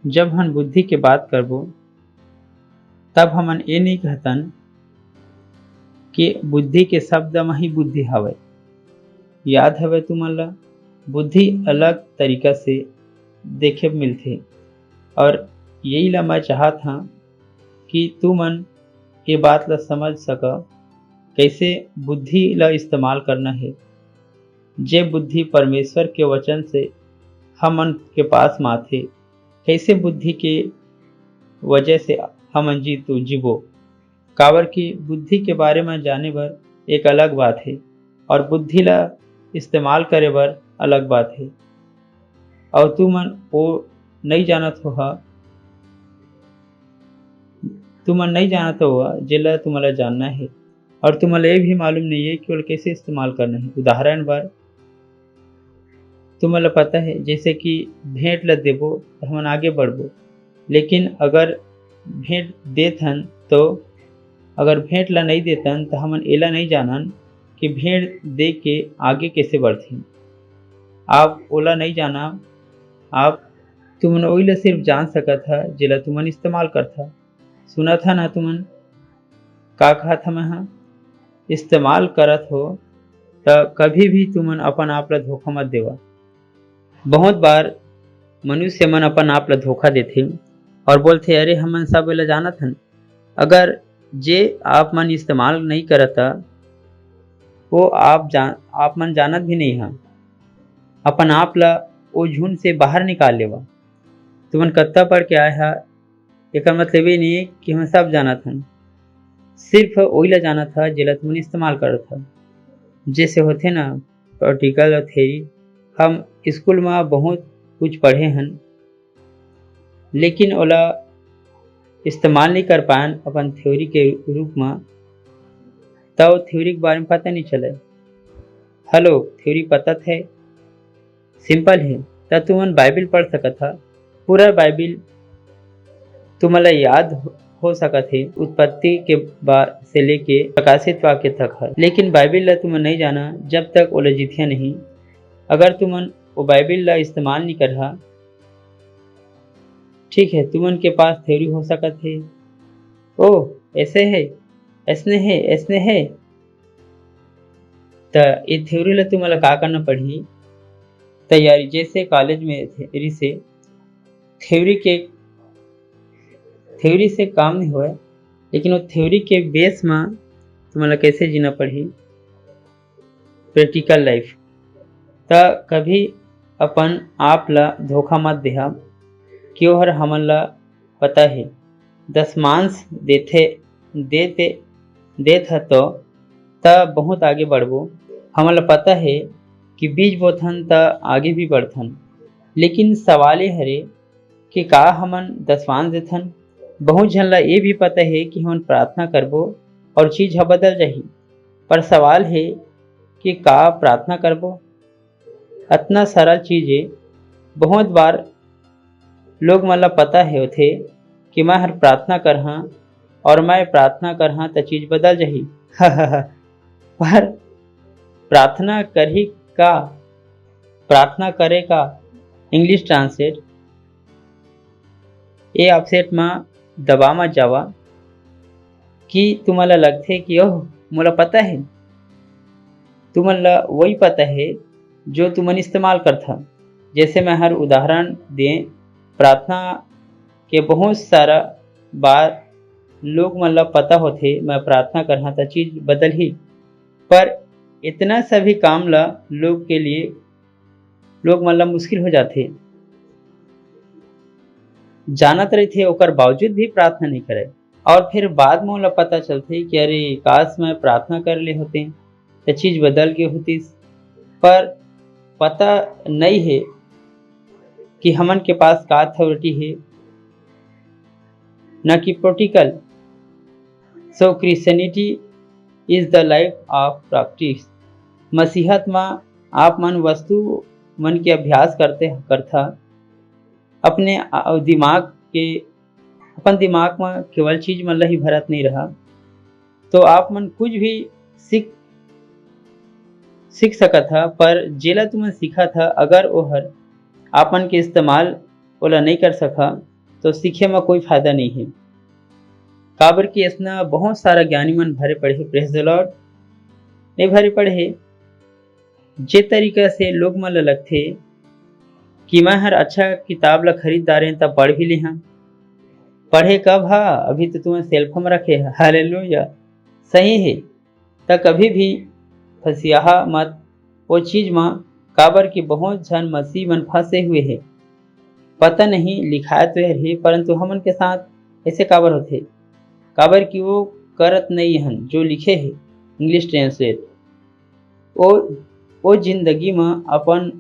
S7: जब हम बुद्धि के बात करबो तब हमन ये नहीं कहतन कि बुद्धि के शब्द में ही बुद्धि हवे। याद हवे तुमन ला, बुद्धि अलग तरीका से देखे मिलथे, और यही ला मैं चाहत हाँ कि तुमन ये बात ला समझ सका कैसे बुद्धि ला इस्तेमाल करना है। जे बुद्धि परमेश्वर के वचन से हमन के पास माथे, कैसे बुद्धि के वजह से हमन जीवो। काबर की बुद्धि के बारे में जाने बर एक अलग बात है, और बुद्धि ला इस्तेमाल करे बर अलग बात है। और तुमन वो नहीं जानत होगा जिला तुम्हारा जानना है, और तुम्हारा ये भी मालूम नहीं है कि वो कैसे इस्तेमाल करना है। उदाहरण बार तुम्हारा पता है जैसे कि भेंट ला देबो तो हम आगे बढ़बो, लेकिन अगर भेंट देथन तो अगर भेंट ला नहीं देतन तो हमन एला नहीं जानन कि भेंट दे के आगे कैसे बढ़थे। आप ओला नहीं जाना, आप तुमन ओइला सिर्फ जान सकत था जेला तुमन इस्तेमाल करथा। सुना था ना तुमन का कहा था मैं हाँ इस्तेमाल करत हो तो कभी भी तुमन अपन आप ला धोखा मत देवा। बहुत बार मनुष्य मन अपन आप ला धोखा देथे और बोलथे अरे हमन सब एला जानत हन। अगर जे आप मन इस्तेमाल नहीं करता वो आप मन जानत भी नहीं है। अपन आप ला वो झुंड से बाहर निकाल लेवा। तुमन कत्ता पढ़ के आए हा एकर मतलब ये नहीं है कि हम सब जानत हन। सिर्फ ओइला जाना था जेला तुमन इस्तेमाल करत था। जैसे होथे ना प्रैक्टिकल और थ्योरी, हम स्कूल में बहुत कुछ पढ़े हन लेकिन ओला इस्तेमाल नहीं कर पायन अपन थ्योरी के रूप में, तब थ्योरी के बारे में पता नहीं चले। हेलो थ्योरी पता थे सिंपल है तब तुमन बाइबिल पढ़ सकत था। पूरा बाइबिल तुम्हारा याद हो सकत है उत्पत्ति के बाद से लेके प्रकाशित वाक्य तक है। लेकिन बाइबिल ला तुमन नहीं जाना जब तक ओला जीथिया नहीं। अगर तुमन वो बाइबिल ला इस्तेमाल नहीं करहा ठीक है तुमन के पास थ्योरी हो सकत है। ओ ऐसे है ऐसने है तो ये थ्योरी ला तुमन ला का करना पड़ी तैयारी। जैसे कॉलेज में थ्योरी से काम नहीं हुआ लेकिन वो थ्योरी के बेस में तुम्हारा कैसे जीना पड़ी प्रैक्टिकल लाइफ। तो कभी अपन आप ला धोखा मत देहा क्यों हर हमन ला पता है दशमांश देत ह तो तब बहुत आगे बढ़बो। हमन ला पता है कि बीज बोथन त आगे भी बढ़थन। लेकिन सवाल ये हरे कि का हमन दशमांश देथन। बहुत झन ला ये भी पता है कि हमन प्रार्थना करबो और चीज ह बदल जाही, पर सवाल है कि का प्रार्थना करबो। इतना सरल चीज़ें बहुत बार लोग मन ला पता है होथे कि मैं हर प्रार्थना करहा और मैं प्रार्थना करहा तो चीज बदल जाही पर प्रार्थना करही का, प्रार्थना करे का इंग्लिश ट्रांसलेट ये अपसेट में दबा मत जावा कि तुम्हारा लगथे कि ओह मोला पता है। तुमन ला वही पता है जो तुमन इस्तेमाल करथा। जैसे मैं हर उदाहरण दें प्रार्थना के बहुत सारा बात लोग मन ला पता होथे मैं प्रार्थना करहा तो चीज बदल ही, पर इतना सभी काम ला लोग के लिए लोग मन ला मुश्किल हो जाते। जानत रही ओकर बावजूद भी प्रार्थना नहीं करे और फिर बाद में उन्हें पता चलते कि अरे काश मैं प्रार्थना कर ले होते तो चीज बदल के होती। पर पता नहीं है कि हमन के पास का अथॉरिटी है न कि practical. So Christianity is the life of practice. मसीहत में आप मन वस्तु मन के अभ्यास करता अपने अपन दिमाग में केवल चीज मन ला ही भरत नहीं रहा तो आप मन कुछ भी सीख सकत था। पर जेला तुमन सीखा था अगर ओहर आपन के इस्तेमाल ओला नहीं कर सका तो सीखे में कोई फायदा नहीं है। काबर की ऐसा बहुत सारा ज्ञानी मन भरे पड़े प्रेज द लॉर्ड नहीं भरे पड़े जे तरीका से लोग मन ला लगथे कि मैं हर अच्छा किताब ला खरीददार हैं तब पढ़ भी ली हाँ। पढ़े कब हा अभी तो तुम्हें सेल्फ में रखे है। हालेलुया सही है तो कभी भी फंसिया मत वो चीज में। काबर की बहुत झन मसीह मन फंसे हुए है पता नहीं लिखाए तो है परंतु हमन के साथ ऐसे काबर होते काबर की वो करत नहीं हन जो लिखे है इंग्लिश ट्रांसलेट। वो जिंदगी में अपन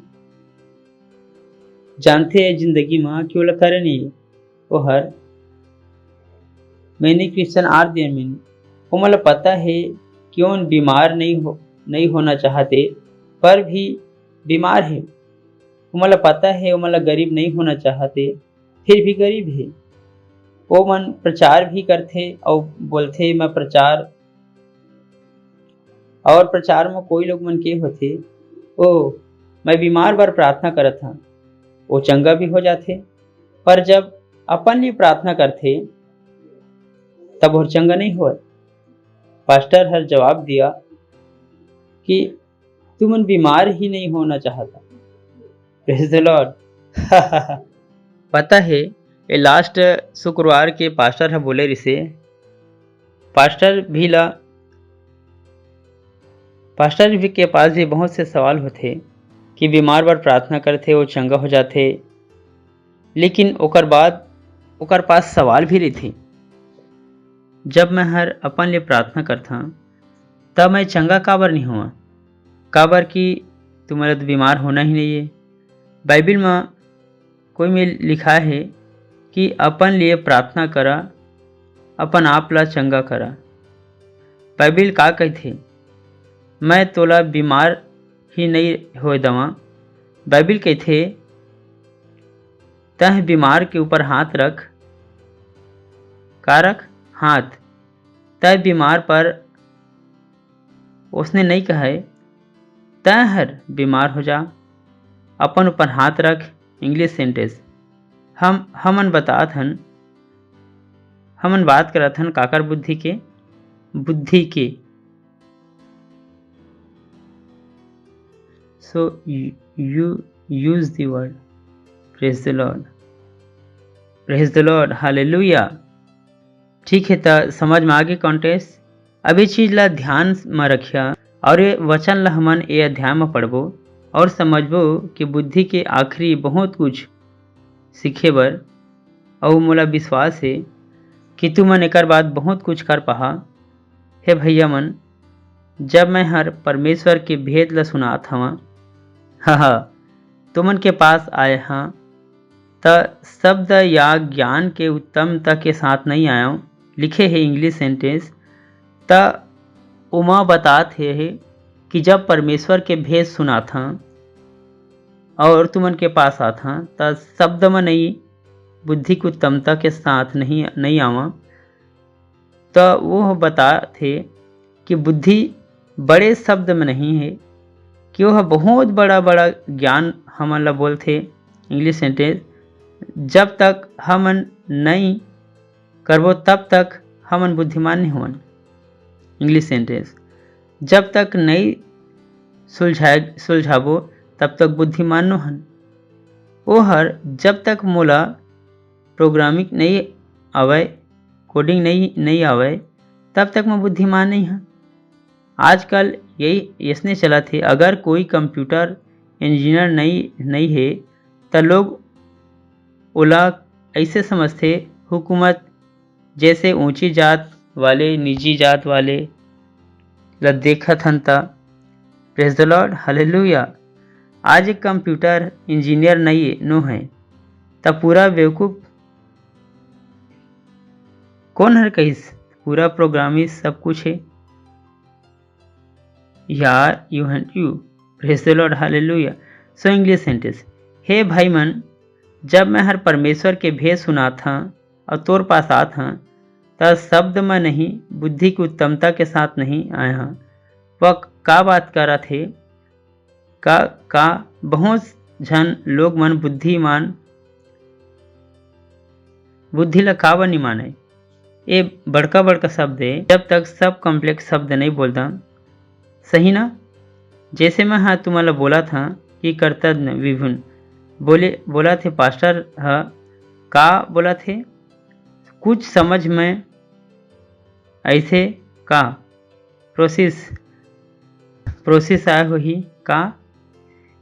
S7: जानते हैं जिंदगी में क्यों करे नहीं वो हर मैंने क्रिश्चियन आर दिया मैंने वो मतलब पता है क्यों बीमार नहीं होना चाहते पर भी बीमार है। वो मतलब पता है वो मतलब गरीब नहीं होना चाहते फिर भी गरीब है। वो मन प्रचार भी करथे और बोलथे मैं प्रचार, और प्रचार में कोई लोग मन के होथे ओ मैं बीमार बर प्रार्थना करत हूँ, वो चंगा भी हो जाथे। पर जब अपन लिए प्रार्थना करथे तब और चंगा नहीं होए। पास्टर हर जवाब दिया कि तू मन बीमार ही नहीं होना चाहता। Praise the Lord. पता है ये लास्ट शुक्रवार के पास्टर ह बोले रिसे, पास्टर भी के पास भी बहुत से सवाल होते कि बीमार बर प्रार्थना करते वो चंगा हो जाते, लेकिन ओकर बाद ओकर पास सवाल भी रही। जब मैं हर अपन लिए प्रार्थना करता तब मैं चंगा काबर नहीं हुआ, काबर कि तुम्हारा तो बीमार होना ही नहीं है। बाइबिल में कोई में लिखा है कि अपन लिए प्रार्थना करा, अपन आप ला चंगा करा। बाइबिल का कहथे, मैं तोला बीमार ही नहीं होए दवा। बाइबिल कहथे तह बीमार के ऊपर हाथ रख, का रख हाथ, तय बीमार पर उसने नहीं कहा है तय हर बीमार हो जा, अपन ऊपर हाथ रख। इंग्लिश सेंटेंस हमन बात करत हन काकर बुद्धि के। So you use the word. Praise the Lord, hallelujah. ठीक है, तो समझ में आगे कॉन्टेक्स्ट। अभी चीज ला ध्यान में रखिया और ये वचन ला हमन ये अध्याय में पढ़बो और समझबो कि बुद्धि के आखिरी बहुत कुछ सीखे बर, और मोला विश्वास है कि तू मन एकर बाद बहुत कुछ कर पहा। हे भैया मन, जब मैं हर परमेश्वर के भेद ला सुनात हवा, हाँ तुमन के पास आए हाँ, त शब्द या ज्ञान के उत्तमता के साथ नहीं आया। लिखे है इंग्लिश सेंटेंस, त उमा बातात है कि जब परमेश्वर के भेद सुना था और तुमन के पास आता त शब्द में नहीं, बुद्धि की उत्तमता के साथ नहीं आवा। तो वो बता थे कि बुद्धि बड़े शब्द में नहीं है, कि वह बहुत बड़ा बड़ा ज्ञान हमन ला बोलते। इंग्लिश सेंटेंस, जब तक हमन नहीं करबो तब तक हमन बुद्धिमान नहीं होवन। इंग्लिश सेंटेंस, जब तक नहीं सुलझाबो तब तक बुद्धिमान न हन। वो हर जब तक मोला प्रोग्रामिंग नहीं आवे, कोडिंग नहीं आवे, तब तक मैं बुद्धिमान नहीं हूँ। आजकल यही इसने चला थे, अगर कोई कंप्यूटर इंजीनियर नहीं है तो लोग ओला ऐसे समझते हुकूमत जैसे ऊंची जात वाले निजी जात वाले ला देखत हन। Praise the Lord, hallelujah. आज एक कंप्यूटर इंजीनियर नो है तब पूरा बेवकूफ कौन हर कहिस, पूरा प्रोग्रामिंग सब कुछ है यार। You praise the Lord, hallelujah. So English sentence, हे भाई मन, जब मैं हर परमेश्वर के भेद सुना था और तोर पास आ था तब शब्द में नहीं, बुद्धि की उत्तमता के साथ नहीं आया। वह का बात करा थे का बहुत झन लोग मन बुद्धि ला काबर नहीं माने। ये बड़का बड़का शब्द है, जब तक सब कॉम्प्लेक्स शब्द नहीं बोलता, सही ना। जैसे मैं हाँ तुम्हारा बोला था कि कर्तव्य विभिन्न बोला थे पास्टर का बोला थे, कुछ समझ में ऐसे का प्रोसेस आया हो ही का।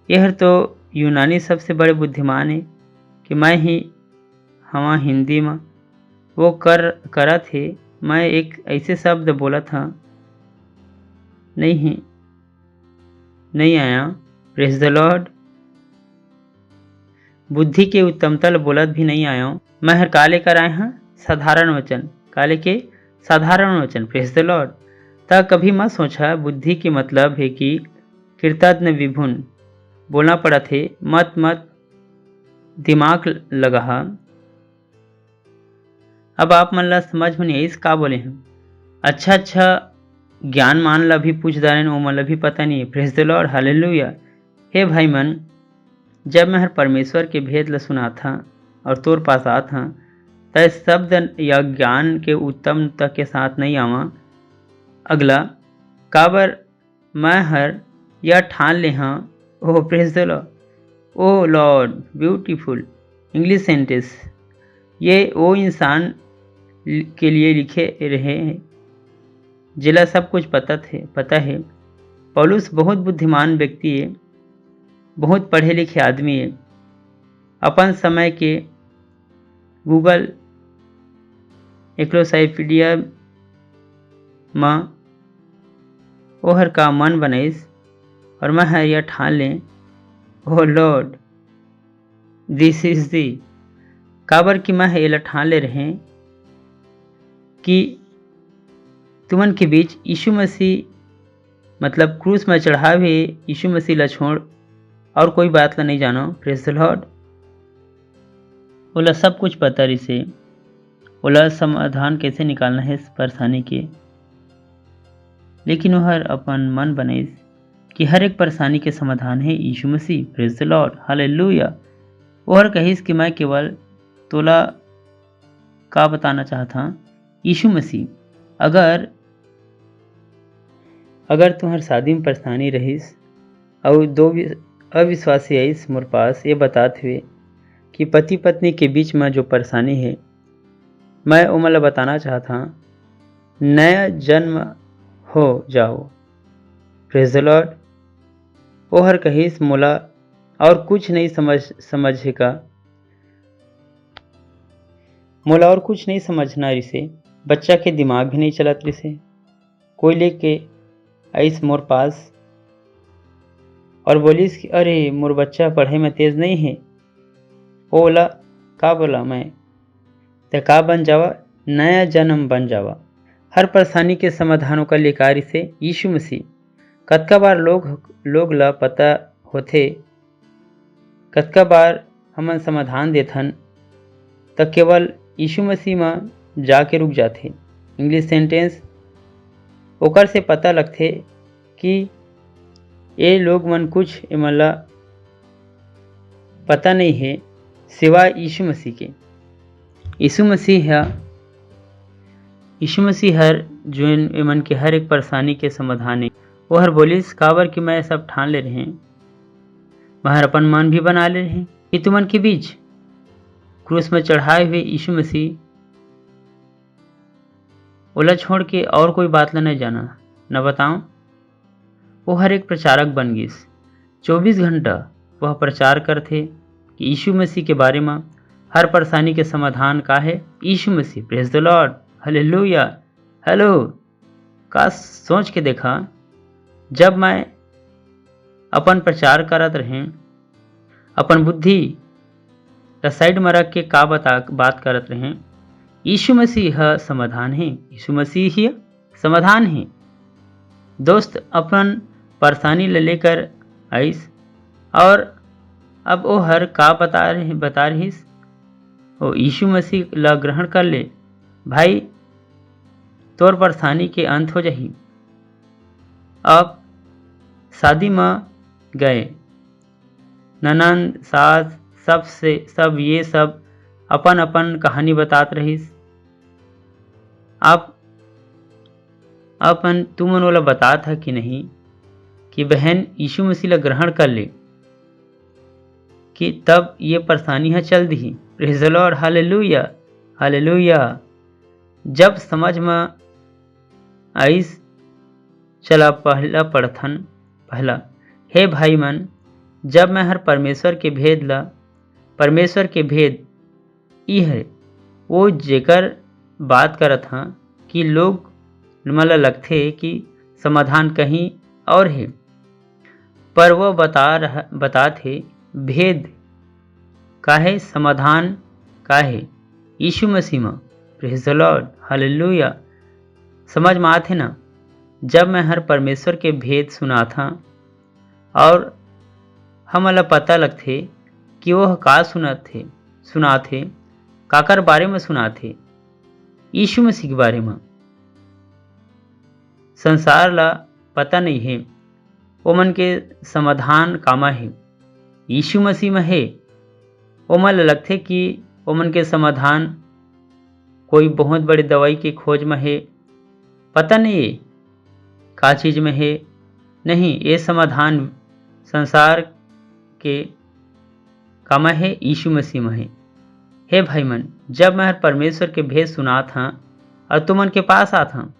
S7: यह तो यूनानी सबसे बड़े बुद्धिमान है कि मैं ही हवा हिंदी में वो करा थे। मैं एक ऐसे शब्द बोला था नहीं आया। प्रेज द लॉर्ड, बुद्धि के उत्तमता बोलत भी नहीं आया। मैं हर काले कर आए हैं साधारण वचन, काले के साधारण वचन। Praise the Lord. ता कभी मत सोचा बुद्धि के मतलब है कि कृतज्ञ विभुन बोलना पड़ा थे। मत दिमाग लगा। अब आप मन ला समझ में नहीं आइस का बोले हैं। अच्छा अच्छा ज्ञान मान ला भी पूछ दारेन, वो मन ला भी पता नहीं है। Praise the Lord, hallelujah. हे भाई मन, जब मैं हर परमेश्वर के भेद ला सुना था और तोर पास आ था, तय शब्द या ज्ञान के उत्तमता के साथ नहीं आवा। अगला काबर मैं हर या ठान ले हाँ, oh praise the lord, oh lord beautiful English sentence. ये वो इंसान के लिए लिखे रहे हैं जिला सब कुछ पता है। पौलुस बहुत बुद्धिमान व्यक्ति है, बहुत पढ़े लिखे आदमी है। अपन समय के गूगल एनसाइक्लोपीडिया में ओहर का मन बनाइस और मैं हर यह ठान लें, ओ लॉर्ड दिस इज दी। काबर कि मैं एला ठान ले रहे कि तुमन के बीच यीशु मसीह मतलब क्रूस में चढ़ा भी यीशु मसीह ला छोड़ और कोई बात ला नहीं जानो। Praise the Lord. ओला सब कुछ पता रिसे, ओला समाधान कैसे निकालना है इस परेशानी के। लेकिन वह अपन मन बनाइस कि हर एक परेशानी के समाधान है यीशु मसीह। Praise the Lord, hallelujah. वह कहिस कि मैं केवल तोला का बताना चाहता यीशु मसीह, अगर तुम्हार शादी में परेशानी रहीस और दो अविश्वासी आइस मोर पास ये बताते हुए कि पति पत्नी के बीच में जो परेशानी है, मैं उमला बताना चाहता नया जन्म हो जाओ। Praise the lord. ओ हर कहिस मोला और कुछ नहीं समझेगा, मोला और कुछ नहीं समझना रिसे। बच्चा के दिमाग भी नहीं चलत रिसे। कोई लेके आइस मोर पास और बोलिस कि अरे मोर बच्चा पढ़े में तेज नहीं है। ओला का बोला मैं ते का बन जावा, नया जन्म बन जावा। हर परेशानी के समाधानों का लेकर से यीशु मसीह। कतका बार लोग ला पता होथे, कतका बार हमन समाधान देथन त केवल यीशु मसीह में जाके रुक जाथे। इंग्लिश सेंटेंस ओकर से पता लगथे कि ये लोग मन कुछ इमला पता नहीं है सिवाय यीशु मसीह के। यीशु मसीह हर जो इमन के हर एक परेशानी के समाधान है। वो हर बोलिस काबर कि मैं सब ठान ले रहे हैं, वह अपन मन भी बना ले रहे हैं कि तुमन के बीच क्रूस में चढ़ाए हुए यीशु मसीह ओला छोड़ के और कोई बात ला नहीं जाना न बताऊं। वो हर एक प्रचारक बन गिस। 24 घंटा वह प्रचार करते कि यीशु मसीह के बारे में हर परेशानी के समाधान का है यीशु मसीह। Praise the Lord, hallelujah. हेलो का सोच के देखा, जब मैं अपन प्रचार करत रहे, अपन बुद्धि का साइड में रख के का बात करत रहे, यीशु मसीह समाधान है, यीशु मसीह ही समाधान है। दोस्त अपन परेशानी ले लेकर आइस और अब वो हर का बता रहीस, वो यीशु मसीह ला ग्रहण कर ले भाई, तोर परेशानी के अंत हो जाही। अब शादी में गए, ननंद सास सब ये सब अपन अपन कहानी बतात रहीस। आप अपन तुमन वाला बता था कि नहीं कि बहन यीशु मसीह ला ग्रहण कर ले कि तब ये परेशानी है चल दी। Praise the Lord, hallelujah hallelujah. जब समझ में आइस चला पहला पढ़थन पहला, हे भाई मन, जब मैं हर परमेश्वर के भेद ई है वो जेकर बात करत हाँ कि लोग मला लगथे कि समाधान कहीं और है, पर वह बताथे भेद का है, समाधान का है यीशु मसीह में। Praise the Lord, hallelujah. समझ में आते ना, जब मैं हर परमेश्वर के भेद सुना था और हमला पता लगथे कि वह का सुनाथे काकर बारे में सुनाथे, यीशु मसीह के बारे में संसार ला पता नहीं है ओमन के समाधान कामा है यीशु मसीह में है। ओमन ला लगथे कि ओमन के समाधान कोई बहुत बड़ी दवाई की खोज में है, पता नहीं है का चीज़ में है। नहीं, ये समाधान संसार के कामा है यीशु मसीह में है। हे भाई मन, जब मैं परमेश्वर के भेद सुना था और तुमन के पास आ था,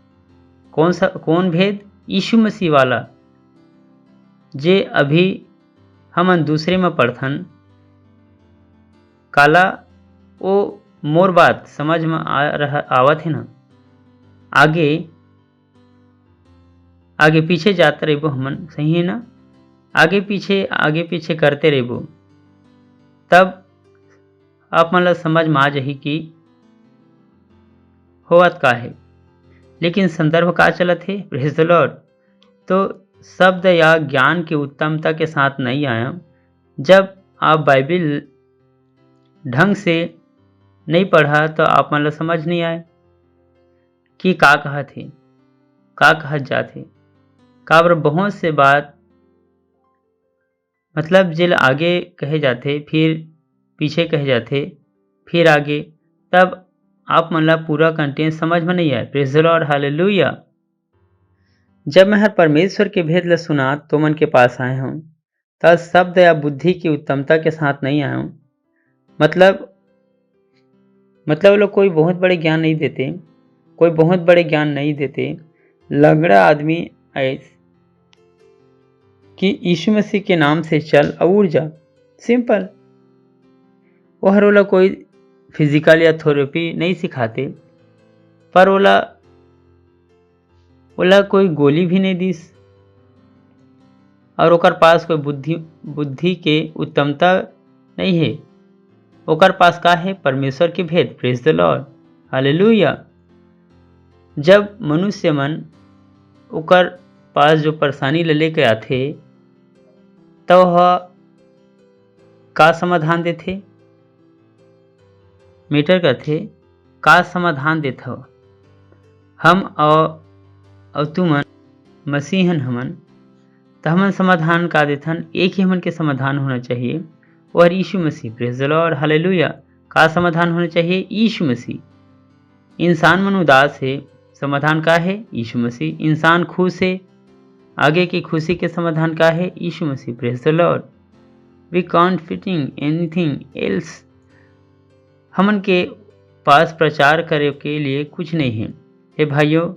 S7: कौन भेद? यीशु मसीह वाला जे अभी हमन दूसरे में पढ़थन काला वो मोर बात समझ में आवत है ना। आगे पीछे जाते रहबो हमन, सही है ना। आगे पीछे करते रहबो, तब आप मन ला समझ में आ जाही कि होवत का है। लेकिन संदर्भ का चलत है? Praise the Lord. तो शब्द या ज्ञान की उत्तमता के साथ नहीं आया। जब आप बाइबिल ढंग से नहीं पढ़ा तो आप मन ला समझ नहीं आए कि का कहत है, का कहत जाथे। काबर बहुत से बात मतलब जिल आगे कहे जाते, फिर पीछे कहे जाते, फिर आगे, तब आप मन ला पूरा कंटेंट समझ में नहीं आए। Praise the Lord, hallelujah. जब मैं हर परमेश्वर के भेद ला सुना तो मन के पास आए हूँ, तब शब्द या बुद्धि की उत्तमता के साथ नहीं आया हूँ। मतलब लोग कोई बहुत बड़े ज्ञान नहीं देते, लंगड़ा आदमी ऐस कि यीशु मसीह के नाम से चल और जा, सिंपल। वो हर ओला कोई फिजिकल या थेरेपी नहीं सिखाते, पर ओला कोई गोली भी नहीं दीस और ओकर पास कोई बुद्धि के उत्तमता नहीं है। ओकर पास का है? परमेश्वर के भेद। Praise the Lord, hallelujah. जब मनुष्य मन ओकर पास जो परेशानी ले लेके आथे, तो वह का समाधान देथे? मीटर करथे का समाधान देथे। हम और तुमन मसीहन हमन, तो हमन समाधान का देथन? एक ही हमन के समाधान होना चाहिए, और यीशु मसीह। Praise the Lord, hallelujah. का समाधान होना चाहिए? यीशु मसीह। इंसान मन उदास है, समाधान का है? यीशु मसीह। इंसान खुश है, आगे की खुशी के समाधान का है? यीशु मसीह। Praise the lord. We can't fitting anything else. हमन के पास प्रचार करे के लिए कुछ नहीं है। हे भाइयों,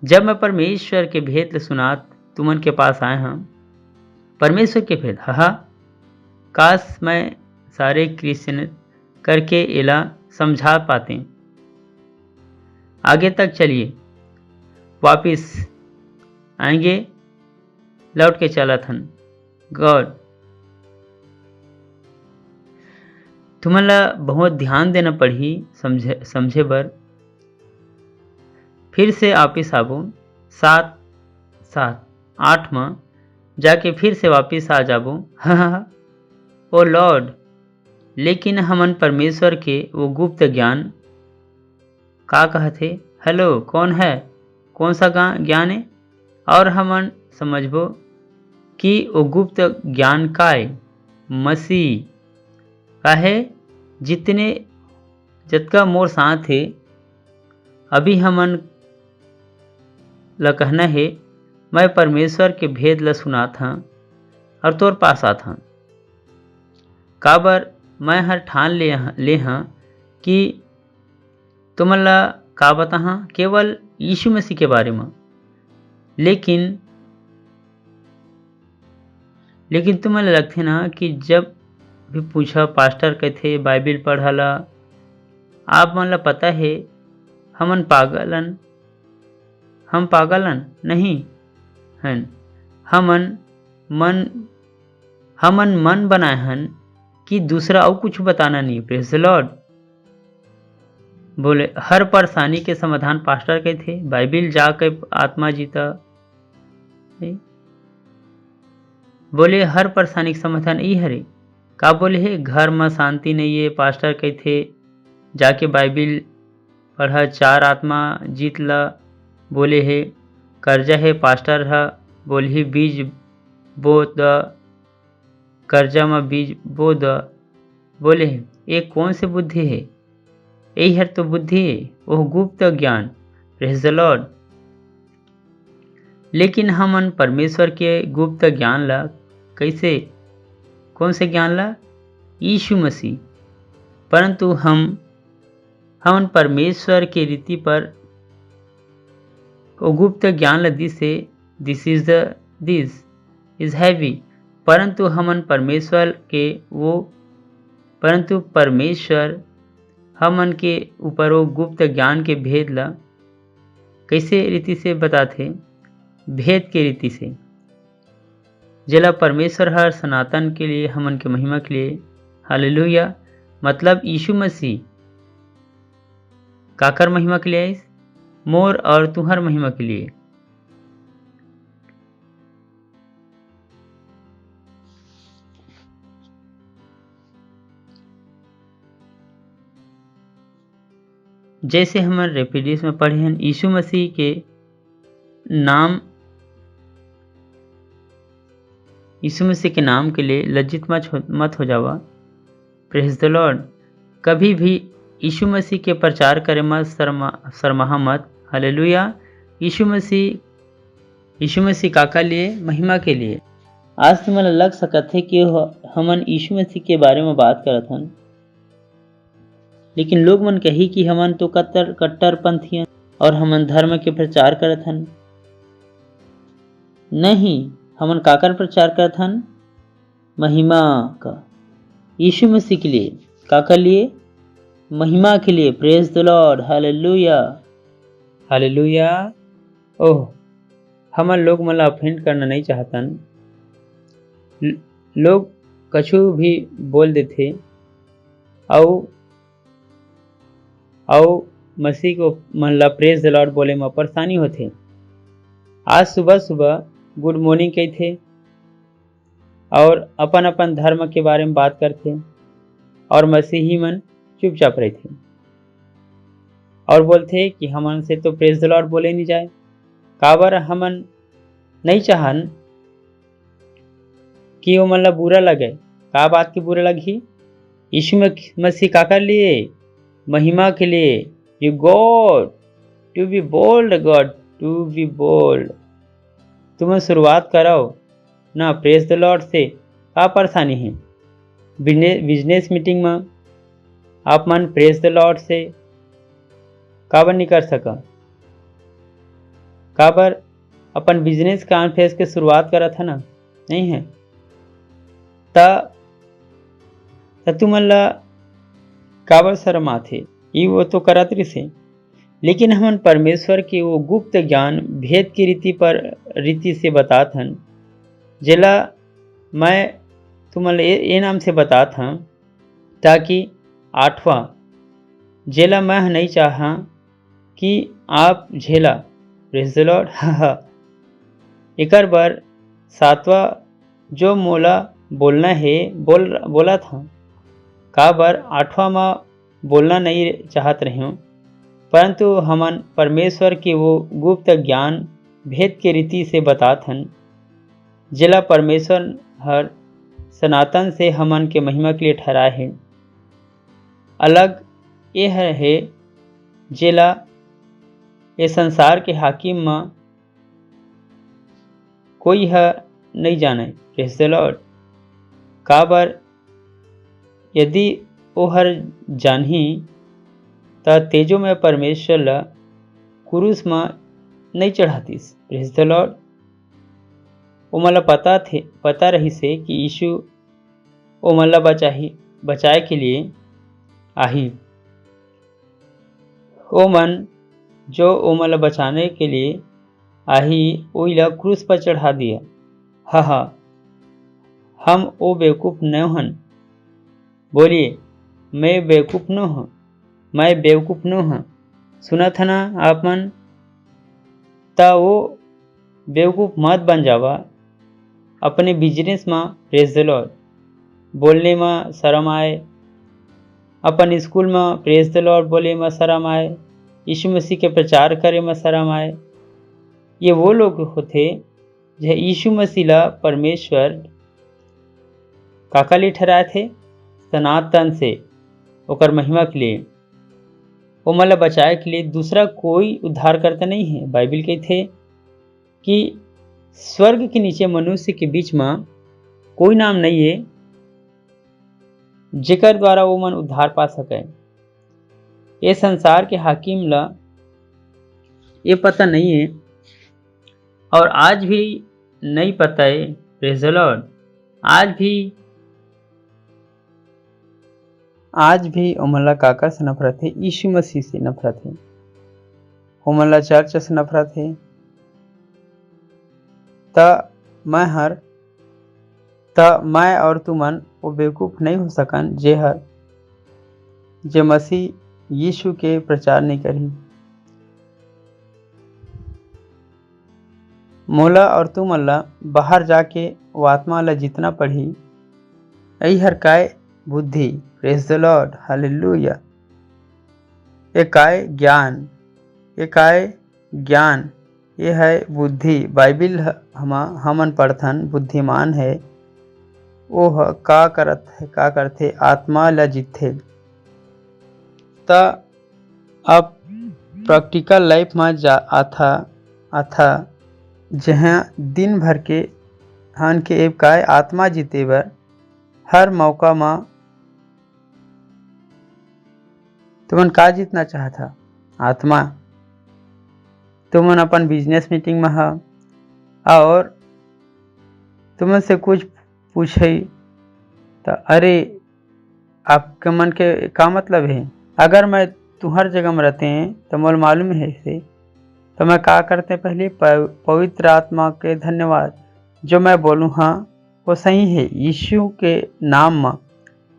S7: जब मैं परमेश्वर के भेद सुना तुमन के पास आए हैं, परमेश्वर के भेद, काश मैं सारे क्रिश्चियन करके एला समझा पाते। आगे तक चलिए, वापिस आएंगे, लौट के चला थन। गॉड तुमन ला बहुत ध्यान देना पड़ी समझे बर। फिर से वापिस आबो 7-8 में जाके फिर से वापिस आ जाबो। ओ लॉर्ड, लेकिन हमन परमेश्वर के वो गुप्त ज्ञान का कहथे? हेलो, कौन है? कौन सा ज्ञान है? और हमन समझबो कि वो गुप्त ज्ञान का है? मसीह का है। जितका मोर साथ है, अभी हमन ला कहना है, मैं परमेश्वर के भेद ला सुना था और तोर पास आ था। काबर मैं हर ठान ले हाँ कि तुमन ला का बताहा केवल यीशु मसीह के बारे में। लेकिन तुमन लगथे ना कि जब भी पूछा पास्टर कहथे बाइबिल पढ़ला, आप मन ला पता है हम पागलन नहीं हन। हमन मन बनाए हन कि दूसरा और कुछ बताना नहीं। Praise the Lord. बोले हर परेशानी के समाधान पास्टर के थे, बाइबिल जाकर आत्मा जीता। बोले हर परेशानी के समाधान ई हरे का? बोले है घर में शांति नहीं है, पास्टर के थे जाके बाइबिल पढ़ा 4 आत्मा जीत ला बोले है, कर्जा है पास्टर ह बोली बीज बो द, कर्जा में बीज बो द बोले है। ये कौन सी बुद्धि है? यही हर तो बुद्धि है, वह गुप्त ज्ञान। Praise the Lord. लेकिन हमन परमेश्वर के गुप्त ज्ञान ला कैसे, कौन से ज्ञान ला? यीशु मसीह। परंतु हमन परमेश्वर के रीति पर वो गुप्त ज्ञान ला दिस इज हैवी। परंतु हमन परमेश्वर के परंतु परमेश्वर हमन के ऊपर वो गुप्त ज्ञान के भेद ला कैसे रीति से बताथे? भेद के रीति से, जेला परमेश्वर हर सनातन के लिए, हमन के महिमा के लिए। हालेलुया। मतलब यीशु मसीह काकर महिमा के लिए आइस? मोर और तुहर महिमा के लिए। जैसे हमन रेपिडिस में पढ़े हैं, यीशु मसीह के नाम, यीशु मसीह के नाम के लिए लज्जित मत हो जावा। Praise the Lord. कभी भी यीशु मसीह के प्रचार करे मत, शर्मा मत। हालेलुया। यीशु मसीह काका लिए? महिमा के लिए। आज तुम्हें लग सकत है कि हमन यीशु मसीह के बारे में बात करत हन, लेकिन लोग मन कही कि हमन तो कट्टरपंथी हन और हमन धर्म के प्रचार करत हन। नहीं, हमन काकर प्रचार करत हन? महिमा का। यीशु मसीह के लिए। काकर लिए? महिमा के लिए। Praise the Lord. Hallelujah. Hallelujah. Oh, हमन लोग मन ला ऑफेंड करना नहीं चाहतन। लोग कछु भी बोल देथे औ मसीह को मन ला प्रेज द लॉर्ड बोले में परेशानी होथे। आज सुबह गुड मॉर्निंग कही थे और अपन धर्म के बारे में बात करते और मसीही मन चुपचाप रहे थे और बोलते कि हमन से तो प्रेज द लॉर्ड बोले नहीं जाए। काबर हमन नहीं चाहन कि वो मन ला बुरा लगे। का बात की बुरा लगी? यीशु मसीह का कर लिए? महिमा के लिए। You God to be bold, God to be bold. तुम्हें शुरुआत कराओ ना प्रेज द लॉर्ड से। का परेशानी है? बिजनेस मीटिंग में आप मन प्रेज द लॉर्ड से काबर नहीं कर सका? काबर अपन बिजनेस कॉन्फ्रेंस के शुरुआत करा था ना? नहीं है तुमन ला काबर शर्म आथे? ये वो तो करत रही। लेकिन हमन परमेश्वर के वो गुप्त ज्ञान भेद की रीति से बतात हन, जेला मैं तुमन ये नाम से बतात हूँ ताकि 8वां जेला मैं नहीं चाहा कि आप झेला। Praise the lord. एकर बार 7वां जो मोला बोलना है बोला था। का बार 8वां में बोलना नहीं चाहत रही हूँ, परंतु हमन परमेश्वर के वो गुप्त ज्ञान भेद के रीति से बतात हन, जेला परमेश्वर हर सनातन से हमन के महिमा के लिए ठहराए है। अलग ये है जेला ये संसार के हाकिम में कोई है नहीं जाने। Praise the Lord. काबर यदि वो हर जानही त तेजो में परमेश्वर ला क्रूस में नहीं चढ़ातीस। Praise the Lord. वो मला पता रही से कि यीशु वो मला बचाए के लिए आही। वो मन जो वो मला बचाने के लिए आही वही ला क्रूस पर चढ़ा दिया। हम वो बेवकूफ़ न हन। बोलिए, मैं बेवकूफ़ न हूँ। मैं बेवकूफ़ न हूँ। सुना था ना आप मन? ता वो बेवकूफ़ मत बन जावा अपने बिजनेस में। Praise the Lord. बोलने में शर्म आए, अपन स्कूल में प्रेज द लॉर्ड बोले में शर्म आए, यीशु मसीह के प्रचार करे में शर्म आए। ये वो लोग होते जो यीशु मसीह ला परमेश्वर काका लिए ठहराए थे, सनातन से ओकर महिमा के लिए, वो मतलब बचाए के लिए दूसरा कोई उद्धार करता नहीं है। बाइबल कहते कि स्वर्ग के नीचे मनुष्य के बीच में कोई नाम नहीं है जेकर द्वारा वो मन उद्धार पा सके। ये संसार के हाकिम ला ये पता नहीं है और आज भी नहीं पता है। Praise the Lord. आज भी उमला काका से नफरत है, यीशु मसीह से नफरत है, उमला चर्च से नफरत है। मैं और तुमन वो बेवकूफ़ नहीं हो सकन जे मसीह यीशु के प्रचार नहीं करी। मोला और तुमन ला बाहर जाके वो आत्मा ला जितना पढ़ी यही हर काय बुद्धि। Praise the Lord, hallelujah. ये काय ज्ञान, ये है बुद्धि। बाइबिल हमन पढ़थन बुद्धिमान है वो का करथे आत्मा ला जीतथे। त अब प्रैक्टिकल लाइफ में जा आथा जहाँ दिन भर के हन के एक काय आत्मा जीते बर हर मौका में तुमन का जीतना चाहता आत्मा। तुमन अपन बिजनेस मीटिंग में है और तुमन से कुछ पूछे तो अरे आपके मन के का मतलब है। अगर मैं तुम्हार जगह में रहते हैं तो मोल मालूम है इसे, तो मैं का करते पहले पवित्र आत्मा के धन्यवाद, जो मैं बोलूँ हाँ वो सही है यीशु के नाम में।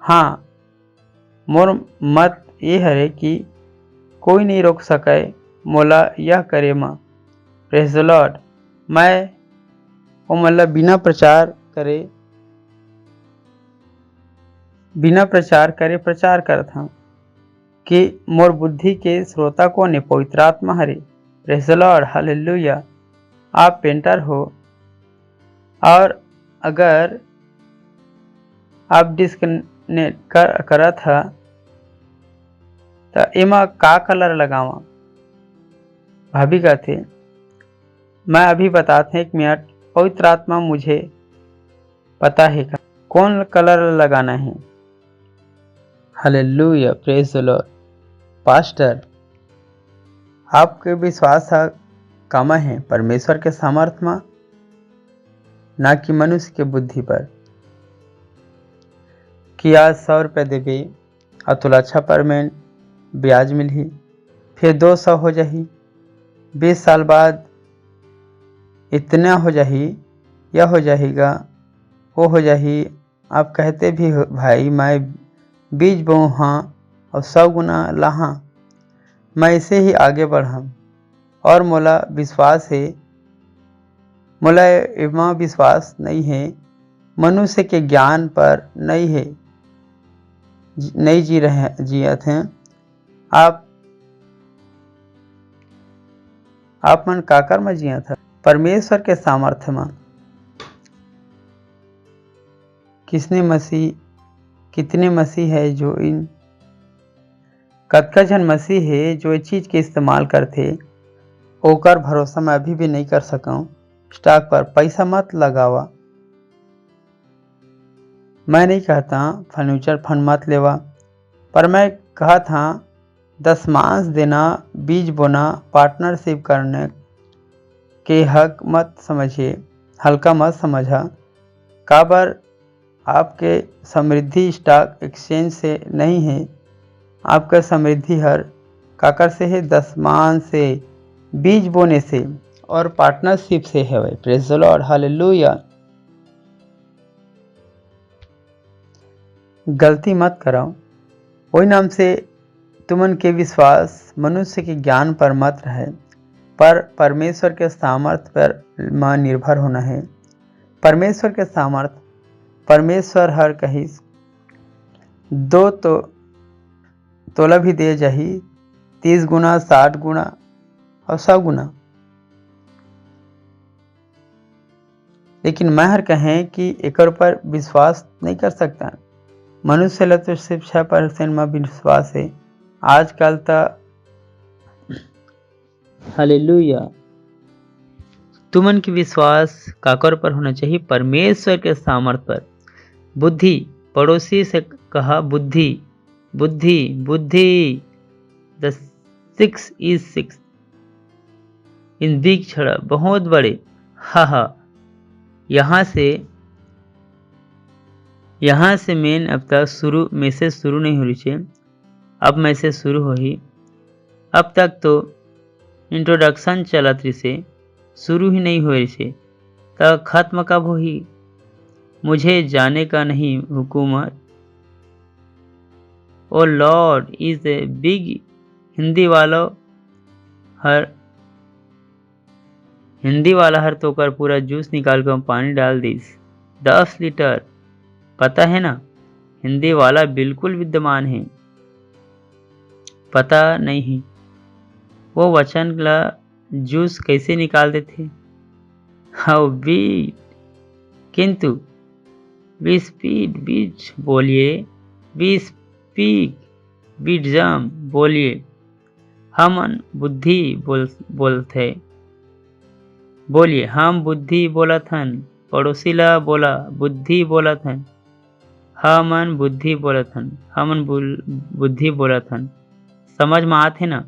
S7: हाँ, मोर मत ये है कि कोई नहीं रोक सके मोला यह करे माँ। Praise the Lord. मैं वो मतलब बिना प्रचार करे प्रचार करता हूँ कि मोर बुद्धि के श्रोता कौन है, पवित्र आत्मा हरे। Praise the Lord, hallelujah. आप पेंटर हो और अगर आप डिस्कनेक्ट करत है तो एमा का कलर लगावा। भाभी कहते मैं अभी बताते 1 मिनट, पवित्र आत्मा मुझे पता है कौन कलर लगाना है। Hallelujah, praise the Lord. Pastor, आपके विश्वास कमा है परमेश्वर के सामर्थ्य में, ना कि मनुष्य के बुद्धि पर। कि आज 100 रुपये देवे और तुला अच्छा परमेंट ब्याज मिली, फिर 200 हो जाही, 20 साल बाद इतना हो जाही, यह हो जाएगा, वो हो जाही। आप कहते भी हो भाई मैं बीज बोऊँ हाँ और 100 गुना लाहाँ, मैं ऐसे ही आगे बढ़ा और मोला विश्वास है। मोला एमा विश्वास नहीं है, मनुष्य के ज्ञान पर नहीं है, नहीं जियत हैं। आप मन काकर में जिया था परमेश्वर के सामर्थ्य में। कितने मसीह है जो इन कतका जन मसीह है जो इस चीज के इस्तेमाल करते, ओकर भरोसा मैं अभी भी नहीं कर सका। स्टॉक पर पैसा मत लगावा। मैं नहीं कहता फ्यूचर फंड मत लेवा, पर मैं कहा था दशमांश देना, बीज बोना, पार्टनरशिप करने के हक मत समझिए, हल्का मत समझा। काबर आपके समृद्धि स्टॉक एक्सचेंज से नहीं है, आपका समृद्धि हर काकर से है, दशमांश से, बीज बोने से और पार्टनरशिप से है। भाई प्रेज़ द लॉर्ड, हालेलुया। गलती मत कराओ, वही नाम से तुमन के विश्वास मनुष्य के ज्ञान पर मत रहे, पर परमेश्वर के सामर्थ्य पर मां निर्भर होना है। परमेश्वर के सामर्थ्य, परमेश्वर हर कहिस 2 तोला भी दे जाही, 30 गुना, 60 गुना और 100 गुना। लेकिन महर कहें कि एक पर विश्वास नहीं कर सकता। मनुष्य ला तो सिर्फ 6% में विश्वास है आजकल तो। हालेलुया। तुमन की विश्वास काकर पर होना चाहिए? परमेश्वर के सामर्थ पर। बुद्धि, पड़ोसी से कहा बुद्धि बुद्धि बुद्धि। द 6 is 6 इन बिग छड़ा बहुत बड़े। हा यहाँ से मेन अब तक शुरू मैसेज शुरू नहीं हो रही है। अब मैसेज शुरू हो ही। अब तक तो इंट्रोडक्शन चलत रही से, शुरू ही नहीं हो रही से। तब खत्म कब हो ही? मुझे जाने का नहीं हुकूमत। Oh lord is a big. Hindi वाला हर तोकर पूरा जूस निकाल कर पानी डाल दीस 10 लीटर। पता है ना, हिंदी वाला बिल्कुल विद्यमान है। पता नहीं वो वचन ला जूस कैसे निकालते थे। How beat. किंतु वी स्पीड बीच बोलिए, वी स्पीक बीजम बोलिए। हम बुद्धि बोलते बोलिए। हम बुद्धि बोलत हन। पड़ोसी ला बोला बुद्धि बोलत हन। हमन बुद्धि बोलत हन। हमन बुद्धि बोलत हन। समझ में आथे ना?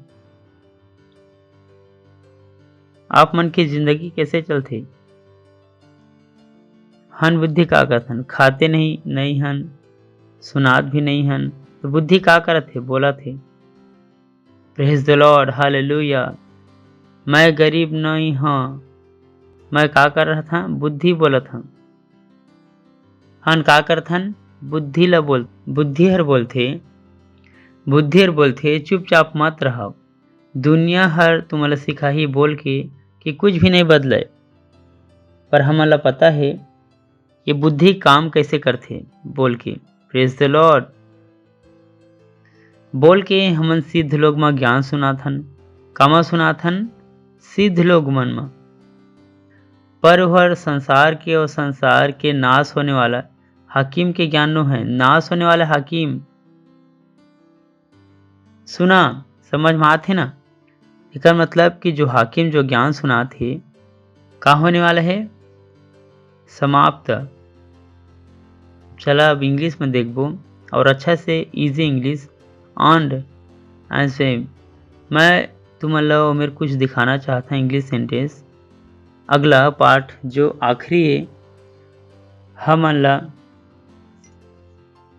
S7: आप मन की जिंदगी कैसे चलते? हन बुद्धि का करत हन? खाते नहीं हन, सुनात भी नहीं हन, तो बुद्धि का करत थे? बोला थे। Praise the Lord, hallelujah. मैं गरीब नहीं हूँ। मैं का कर रहा था? बुद्धि बोला था। हन का करत हन? बुद्धि ला बोल। बुद्धि हर बोलथे चुपचाप मत रहो। दुनिया हर तुम्हारा सिखाही बोल के कि कुछ भी नहीं बदले, पर हमारा पता है ये बुद्धि काम कैसे करते बोल के। Praise the Lord. बोल के हमन सिद्ध लोग में ज्ञान सुनाथन। कामा सुनाथन? सिद्ध लोग मन में। पर वह संसार के और संसार के नाश होने वाला हाकिम के ज्ञान नो है। नाश होने वाला हाकिम सुना, समझ में आते ना? इसका मतलब कि जो हाकिम जो ज्ञान सुनाते का होने वाला है? समाप्त। चला अब इंग्लिश में देखबो और अच्छा से इजी इंग्लिश एंड ऐसे मैं तुम्हारा मेरे कुछ दिखाना चाहता इंग्लिश सेंटेंस। अगला पार्ट जो आखिरी है हमला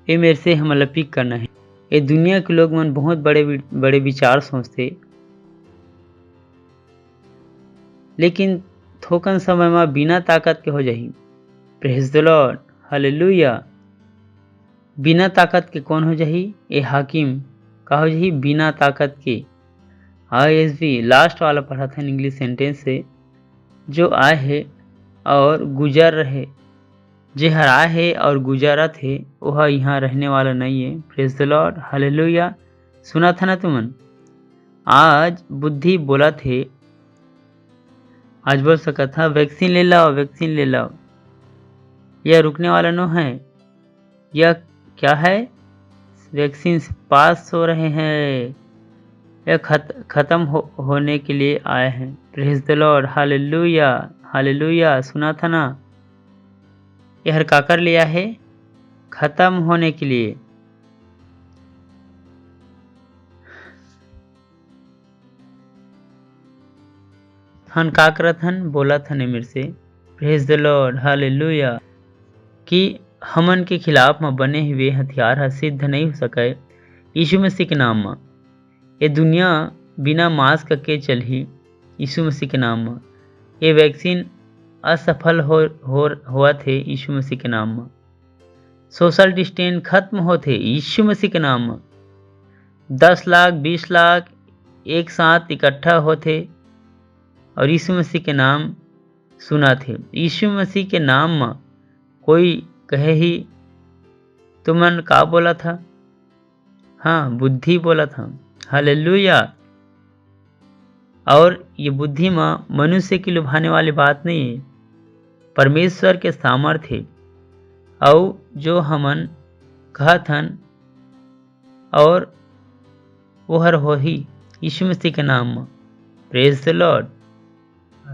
S7: ये मेरे से हमला पिक करना है। ये दुनिया के लोग मन बहुत बड़े बड़े विचार सोचते, लेकिन थोकन समय में बिना ताकत के हो जाही। Praise the Lord, hallelujah. बिना ताकत के कौन हो जाही? ये हाकिम का हो जाही बिना ताकत के। ISV लास्ट वाला पढ़ा था इंग्लिश सेंटेंस से। जो आए है और गुजर रहे, जे हर आए है और गुजरत है वह यहाँ रहने वाला नहीं है। Praise the Lord, hallelujah. सुना था ना तुमन? आज बुद्धि बोला थे, आज बोल सका था वैक्सीन ले लाओ, वैक्सीन ले लाओ। यह रुकने वाला नो है। यह क्या है? वैक्सीन पास हो रहे हैं, यह खत्म होने के लिए आए हैं। Praise the Lord, hallelujah, hallelujah. सुना था ना? यह का कर लिया है? खत्म होने के लिए। हन का करत हन? बोला था ने मेरे से। Praise the Lord, hallelujah. कि हमन के खिलाफ में बने हुए हथियार है सिद्ध नहीं हो सके यीशु मसीह के नाम में। ये दुनिया बिना मास्क के चल ही यीशु मसीह के नाम में। ये वैक्सीन असफल हुआ थे यीशु मसीह के नाम में। सोशल डिस्टेंस खत्म होते यीशु मसीह के नाम में। 10 लाख 20 लाख एक साथ इकट्ठा होते और यीशु मसीह के नाम सुना थे। यीशु मसीह के नाम में कोई कहे ही तुमन का बोला था? हाँ, बुद्धि बोला था। हालेलुया। और ये बुद्धि में मनुष्य की लुभाने वाली बात नहीं है, परमेश्वर के सामर्थ्य है और जो हमन कहत हन और वो हर हो ही यीशु मसीह के नाम में। Praise the Lord.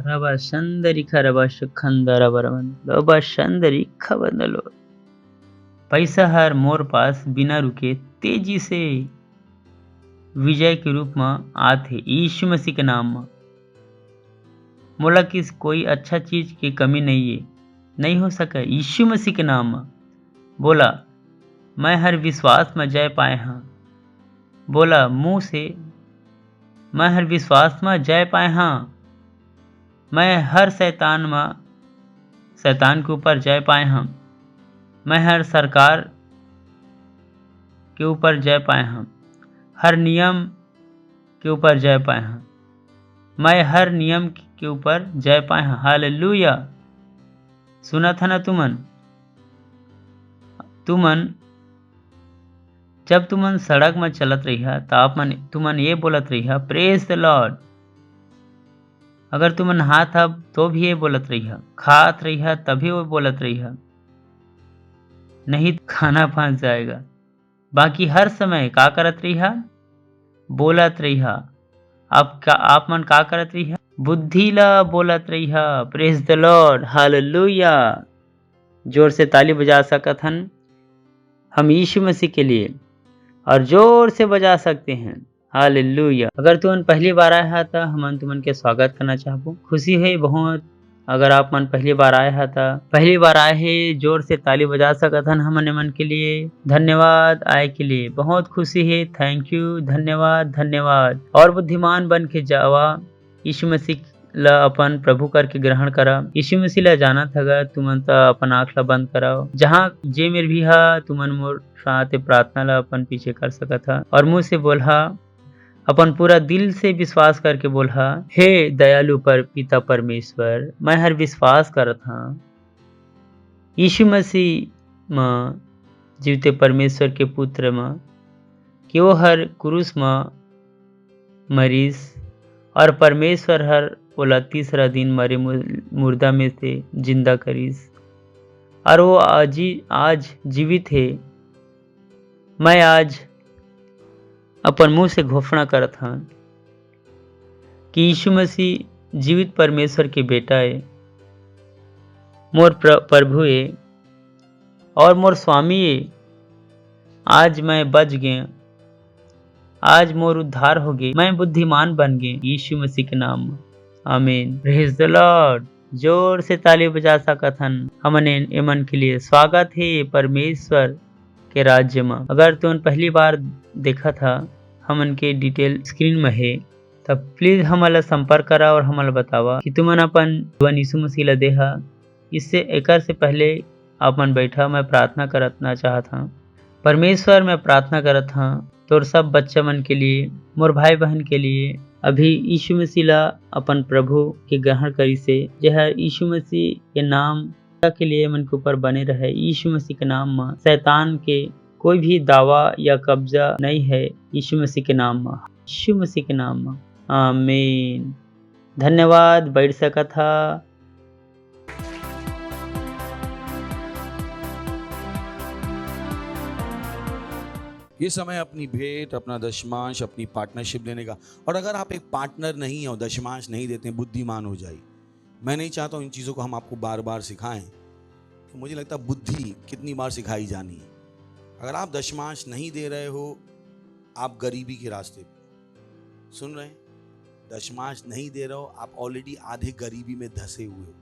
S7: रबा संदरी खरबा सुखंदर बरवन रबा संदरी खबंदलो। पैसा हर मोर पास बिना रुके तेजी से विजय के रूप में आते यीशु मसीह के नाम में। मोला किस कोई अच्छा चीज की कमी नहीं है, नहीं हो सका यीशु मसीह के नाम में। बोला मैं हर विश्वास में जय पाए हाँ। बोला मुंह से मैं हर विश्वास में जय पाए हाँ। मैं हर शैतान के ऊपर जय पाए हाँ। मैं हर सरकार के ऊपर जय पाए हाँ। हर नियम के ऊपर जय पाए हाँ। मैं हर नियम के ऊपर जय पाए हाँ। हालेलुया। सुना था ना तुमन जब तुमन सड़क में चलत रही तुमन ये बोलत रही प्रेज द लॉर्ड। अगर तुमन हाथ अब तो भी ये बोलत रही खात रही तभी वो बोलत रही नहीं खाना फंस जाएगा। बाकी हर समय का करत रही बोलत रही। आप मन का करत रही बुद्धि ला बोलत रही। Praise the Lord. हालेलुया। जोर से ताली बजा सकत हन हम यीशु मसीह के लिए और जोर से बजा सकते हैं। हालेलुया। अगर तुमन पहली बार आया है तो हम तुमन के स्वागत करना चाहबो। खुशी है बहुत अगर आप मन पहली बार आए है तो पहली बार आए है जोर से ताली बजा सकत हन हमन मन के लिए। धन्यवाद आए के लिए, बहुत खुशी है। थैंक यू, धन्यवाद धन्यवाद। और बुद्धिमान बन के जावा, यीशु मसीह ला अपन प्रभु करके ग्रहण करा। यीशु मसीह ला जाना था तुमन तो अपन आँख ला बंद कराओ। जहाँ जे मेर भी हा तुमन मोर साथ प्रार्थना ला अपन पीछे कर सकत हा और मुँह से बोलहा, अपन पूरा दिल से विश्वास करके बोलहा, हे दयालु पर पिता परमेश्वर, मैं हर विश्वास करत हाँ यीशु मसीह माँ जीवते परमेश्वर के पुत्र माँ कि वो हर क्रूस माँ मरीज और परमेश्वर हर बोला तीसरा दिन मरे मुर्दा में से जिंदा करीस और वो आज जीवित है। मैं आज अपन मुंह से घोषणा करत हाँ कि यीशु मसीह जीवित परमेश्वर के बेटा है, मोर प्रभु है और मोर स्वामी है। आज मैं बच गया, आज मोर उद्धार हो गए, मैं बुद्धिमान बन गए यीशु मसीह के नाम में। आमीन। Praise the Lord. जोर से ताली बजा सकत हन हमने एमन के लिए। स्वागत है परमेश्वर के राज्य में। अगर तुम पहली बार देखा था हमन के डिटेल स्क्रीन में है तब प्लीज हमारा संपर्क करा और हमारा बतावा कि तुमन अपन जीवन यीशु मसीह ला देहा। इससे एकर से पहले अपन बैठा मैं प्रार्थना करना चाहता। परमेश्वर मैं प्रार्थना करत हाँ तोर सब बच्चा मन के लिए, मोर भाई बहन के लिए अभी यीशु मसीह ला अपन प्रभु के ग्रहण करी से यह यीशु मसीह के नाम के लिए मन के ऊपर बने रहे। यीशु मसीह के नाम में शैतान के कोई भी दावा या कब्जा नहीं है। यीशु मसीह के नाम में, यीशु मसीह के नाम में। आमीन। धन्यवाद। बैठ सका था।
S8: ये समय अपनी भेंट, अपना दशमांश, अपनी पार्टनरशिप लेने का। और अगर आप एक पार्टनर नहीं है और दशमांश नहीं देते हैं, बुद्धिमान हो जाइए। मैं नहीं चाहता हूँ इन चीज़ों को हम आपको बार बार सिखाएं, तो मुझे लगता है बुद्धि कितनी बार सिखाई जानी है। अगर आप दशमांश नहीं दे रहे हो, आप गरीबी के रास्ते पे। सुन रहे हैं? दशमांश नहीं दे रहे हो, आप ऑलरेडी आधे गरीबी में धंसे हुए हो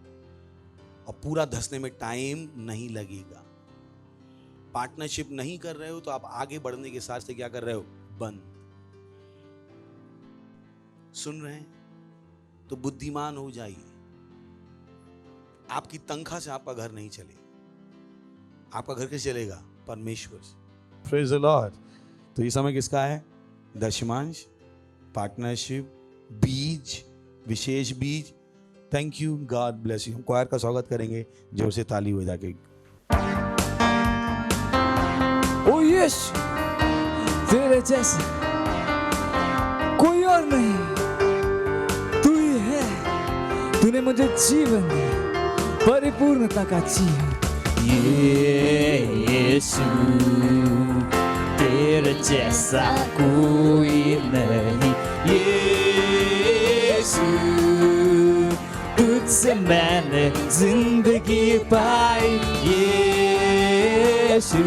S8: और पूरा धंसने में टाइम नहीं लगेगा। पार्टनरशिप नहीं कर रहे हो तो आप आगे बढ़ने के साथ से क्या कर रहे हो? बंद। सुन रहे हैं? तो बुद्धिमान हो जाइए। आपकी तनख्वाह से आपका घर नहीं चलेगा। आपका घर कैसे चलेगा? परमेश्वर से। Praise the Lord. तो ये समय किसका है? दशमांश, पार्टनरशिप, बीज, विशेष बीज। Thank you, God bless you. हम क्वायर का स्वागत करेंगे जोर से ताली हो जाके।
S2: ओ यस, तेरे जैसे कोई और नहीं। तूने मुझे जीवन दिया, परिपूर्णता का जीवन। यीशु तेरे जैसा कोई नहीं, यीशु तुझसे मैंने जिंदगी पाई, यीशु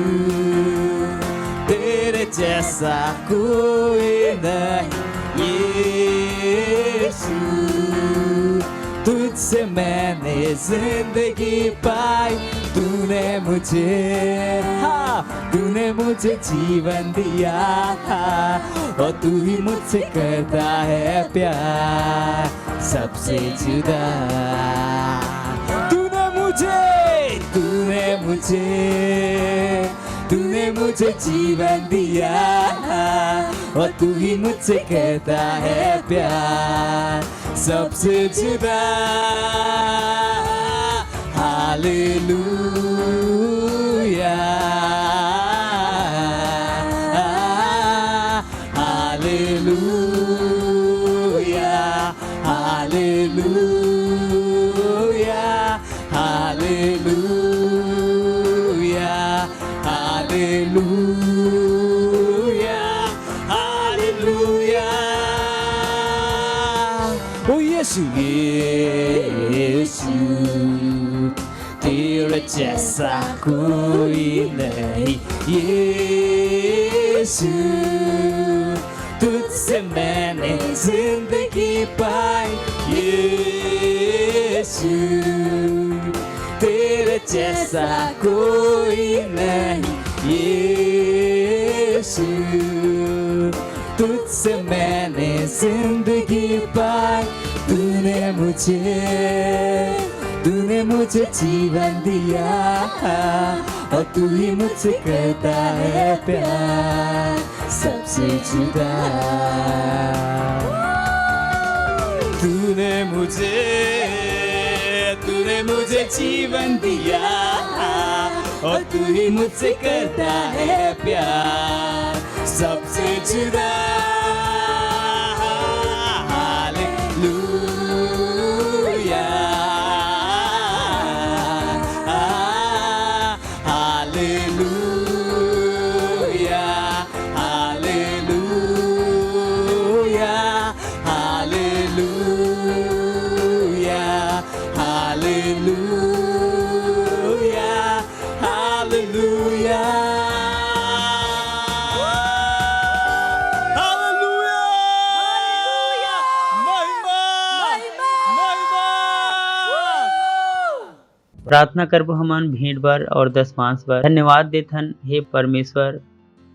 S2: तेरे जैसा कोई नहीं, यीशु तुझसे मैंने जिंदगी पाई। तूने मुझे जीवन दिया और तू ही मुझसे करता है प्यार सबसे जुदा। तूने मुझे जीवन दिया और तू ही मुझसे कहता है प्यार सबसे जुदा। Hallelujah, hallelujah, hallelujah, hallelujah, hallelujah, hallelujah. ओ यीशु, यीशु तेरे जैसा कोई नहीं, यीशु तुझसे मैंने जिंदगी पाई, यीशु तेरे जैसा कोई नहीं, यीशु तुझसे मैंने जिंदगी पाई। तूने मुझे जीवन दिया और तू ही मुझसे करता है प्यार सबसे जुदा। तूने मुझे जीवन दिया और तू ही मुझसे करता है प्यार सबसे जुदा। Hallelujah, hallelujah, hallelujah, hallelujah, hallelujah, hallelujah, hallelujah, महिमा, महिमा।
S7: प्रार्थना करबो हमान भेंट बर और दशमांश बर। धन्यवाद देथन हे परमेश्वर,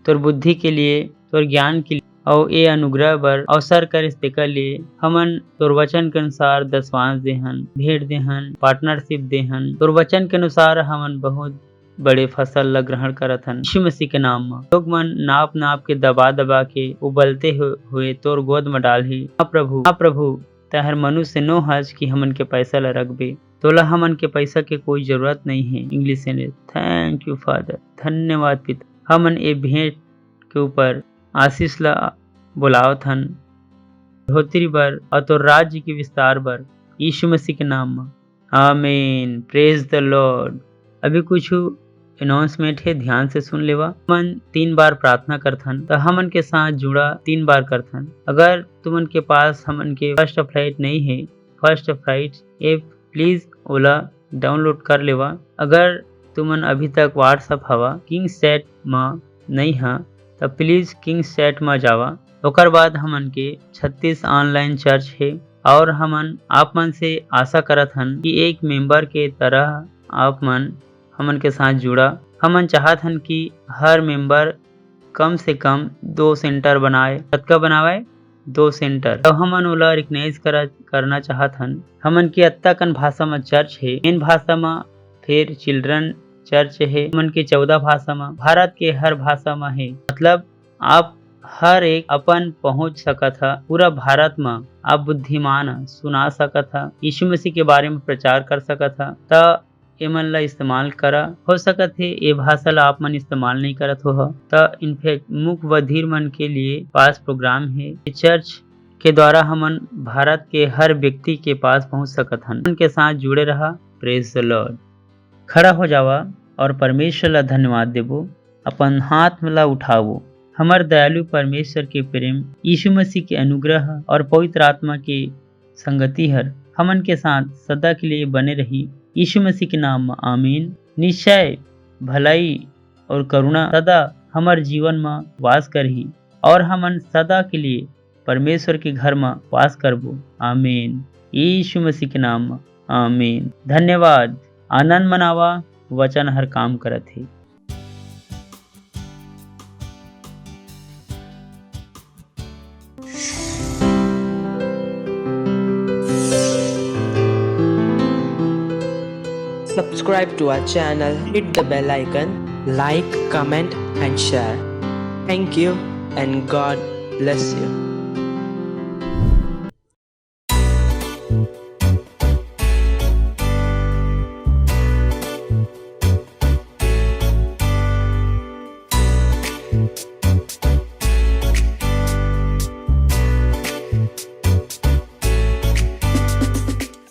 S7: तोर बुद्धि के लिए, तोर ज्ञान के लिए और ये अनुग्रह बर अवसर कर इस्तेका लिए हमन तोर वचन के अनुसार दशमांश देहन, भेंट देहन, पार्टनरशिप देहन। तोर वचन के अनुसार हमन बहुत बड़े फसल ला ग्रहण करत हन यीशु मसीह के नाम में। लोग मन नाप नाप के दबा दबा के उबलते हुए तोर गोद में डालही। हाँ प्रभु तहर मनुष्य नो हज कि हमन के पैसा ला रखबे, तोला हमन के पैसा के कोई जरूरत नहीं है। इंग्लिश में थैंक यू फादर, धन्यवाद पिता। हमन ये भेंट के ऊपर आशीष ला बुलावत हन धोत्री बर और तो राज्य के विस्तार बर यीशु मसीह के नाम में, आमीन। Praise the Lord. अभी कुछ अनाउंसमेंट है, ध्यान से सुन लेवा। हमन 3 बार प्रार्थना करथन तो हमन के साथ जुड़ा 3 बार करथन। अगर तुमन के पास हमन के फर्स्ट फ्लाइट नहीं है, first flight app please Ola download कर लेवा। अगर तुमन अभी तक व्हाट्सएप हवा किंग सेट में नहीं है तो प्लीज किंग सेट में जावा। ओकर बाद हमन के 36 ऑनलाइन चर्च है और हमन आप मन से आशा करत हन कि एक मेंबर के तरह आप मन हमन के साथ जुड़ा। हमन चाहत हन कि हर मेंबर कम से कम 2 सेंटर बनाए। कतका बनावे? 2 सेंटर। तो हमन ओला रिकग्नाइज करना चाहत हन। हमन के अत्ता कन भाषा में चर्च है, मेन भाषा में, फिर चिल्ड्रन चर्च है हमन के 14 भाषा में, भारत के हर भाषा में है। मतलब आप हर एक अपन पहुंच सकत है। पूरा भारत में आप बुद्धिमान सुना सकत है, यीशु मसीह के बारे में प्रचार कर सकत है। तो एमन ला इस्तेमाल करा। हो सकत है ये भाषा ला आप मन इस्तेमाल नहीं करत हो तो इनफैक्ट मूक बधिर मन के लिए पास प्रोग्राम है। चर्च के द्वारा हमन भारत के हर व्यक्ति के पास पहुंच सकत हन। उनके साथ जुड़े रहा। Praise the Lord. खड़ा हो जावा और परमेश्वर ला धन्यवाद देबो। अपन हाथ में ला उठावो। हमार दयालु परमेश्वर के प्रेम, यीशु मसीह के अनुग्रह और पवित्र आत्मा के संगति हर हमन के साथ सदा के लिए बने रही। यीशु मसीह के नाम में आमीन। निश्चय भलाई और करुणा सदा हमार जीवन में वास करही और हमन सदा के लिए परमेश्वर के घर में वास करबो। आमीन। यीशु मसीह के नाम में आमीन। धन्यवाद। आनंद मनावा। वचन हर काम करत है।
S9: Subscribe to our channel, hit the bell icon, like, comment and share. Thank you and God bless you.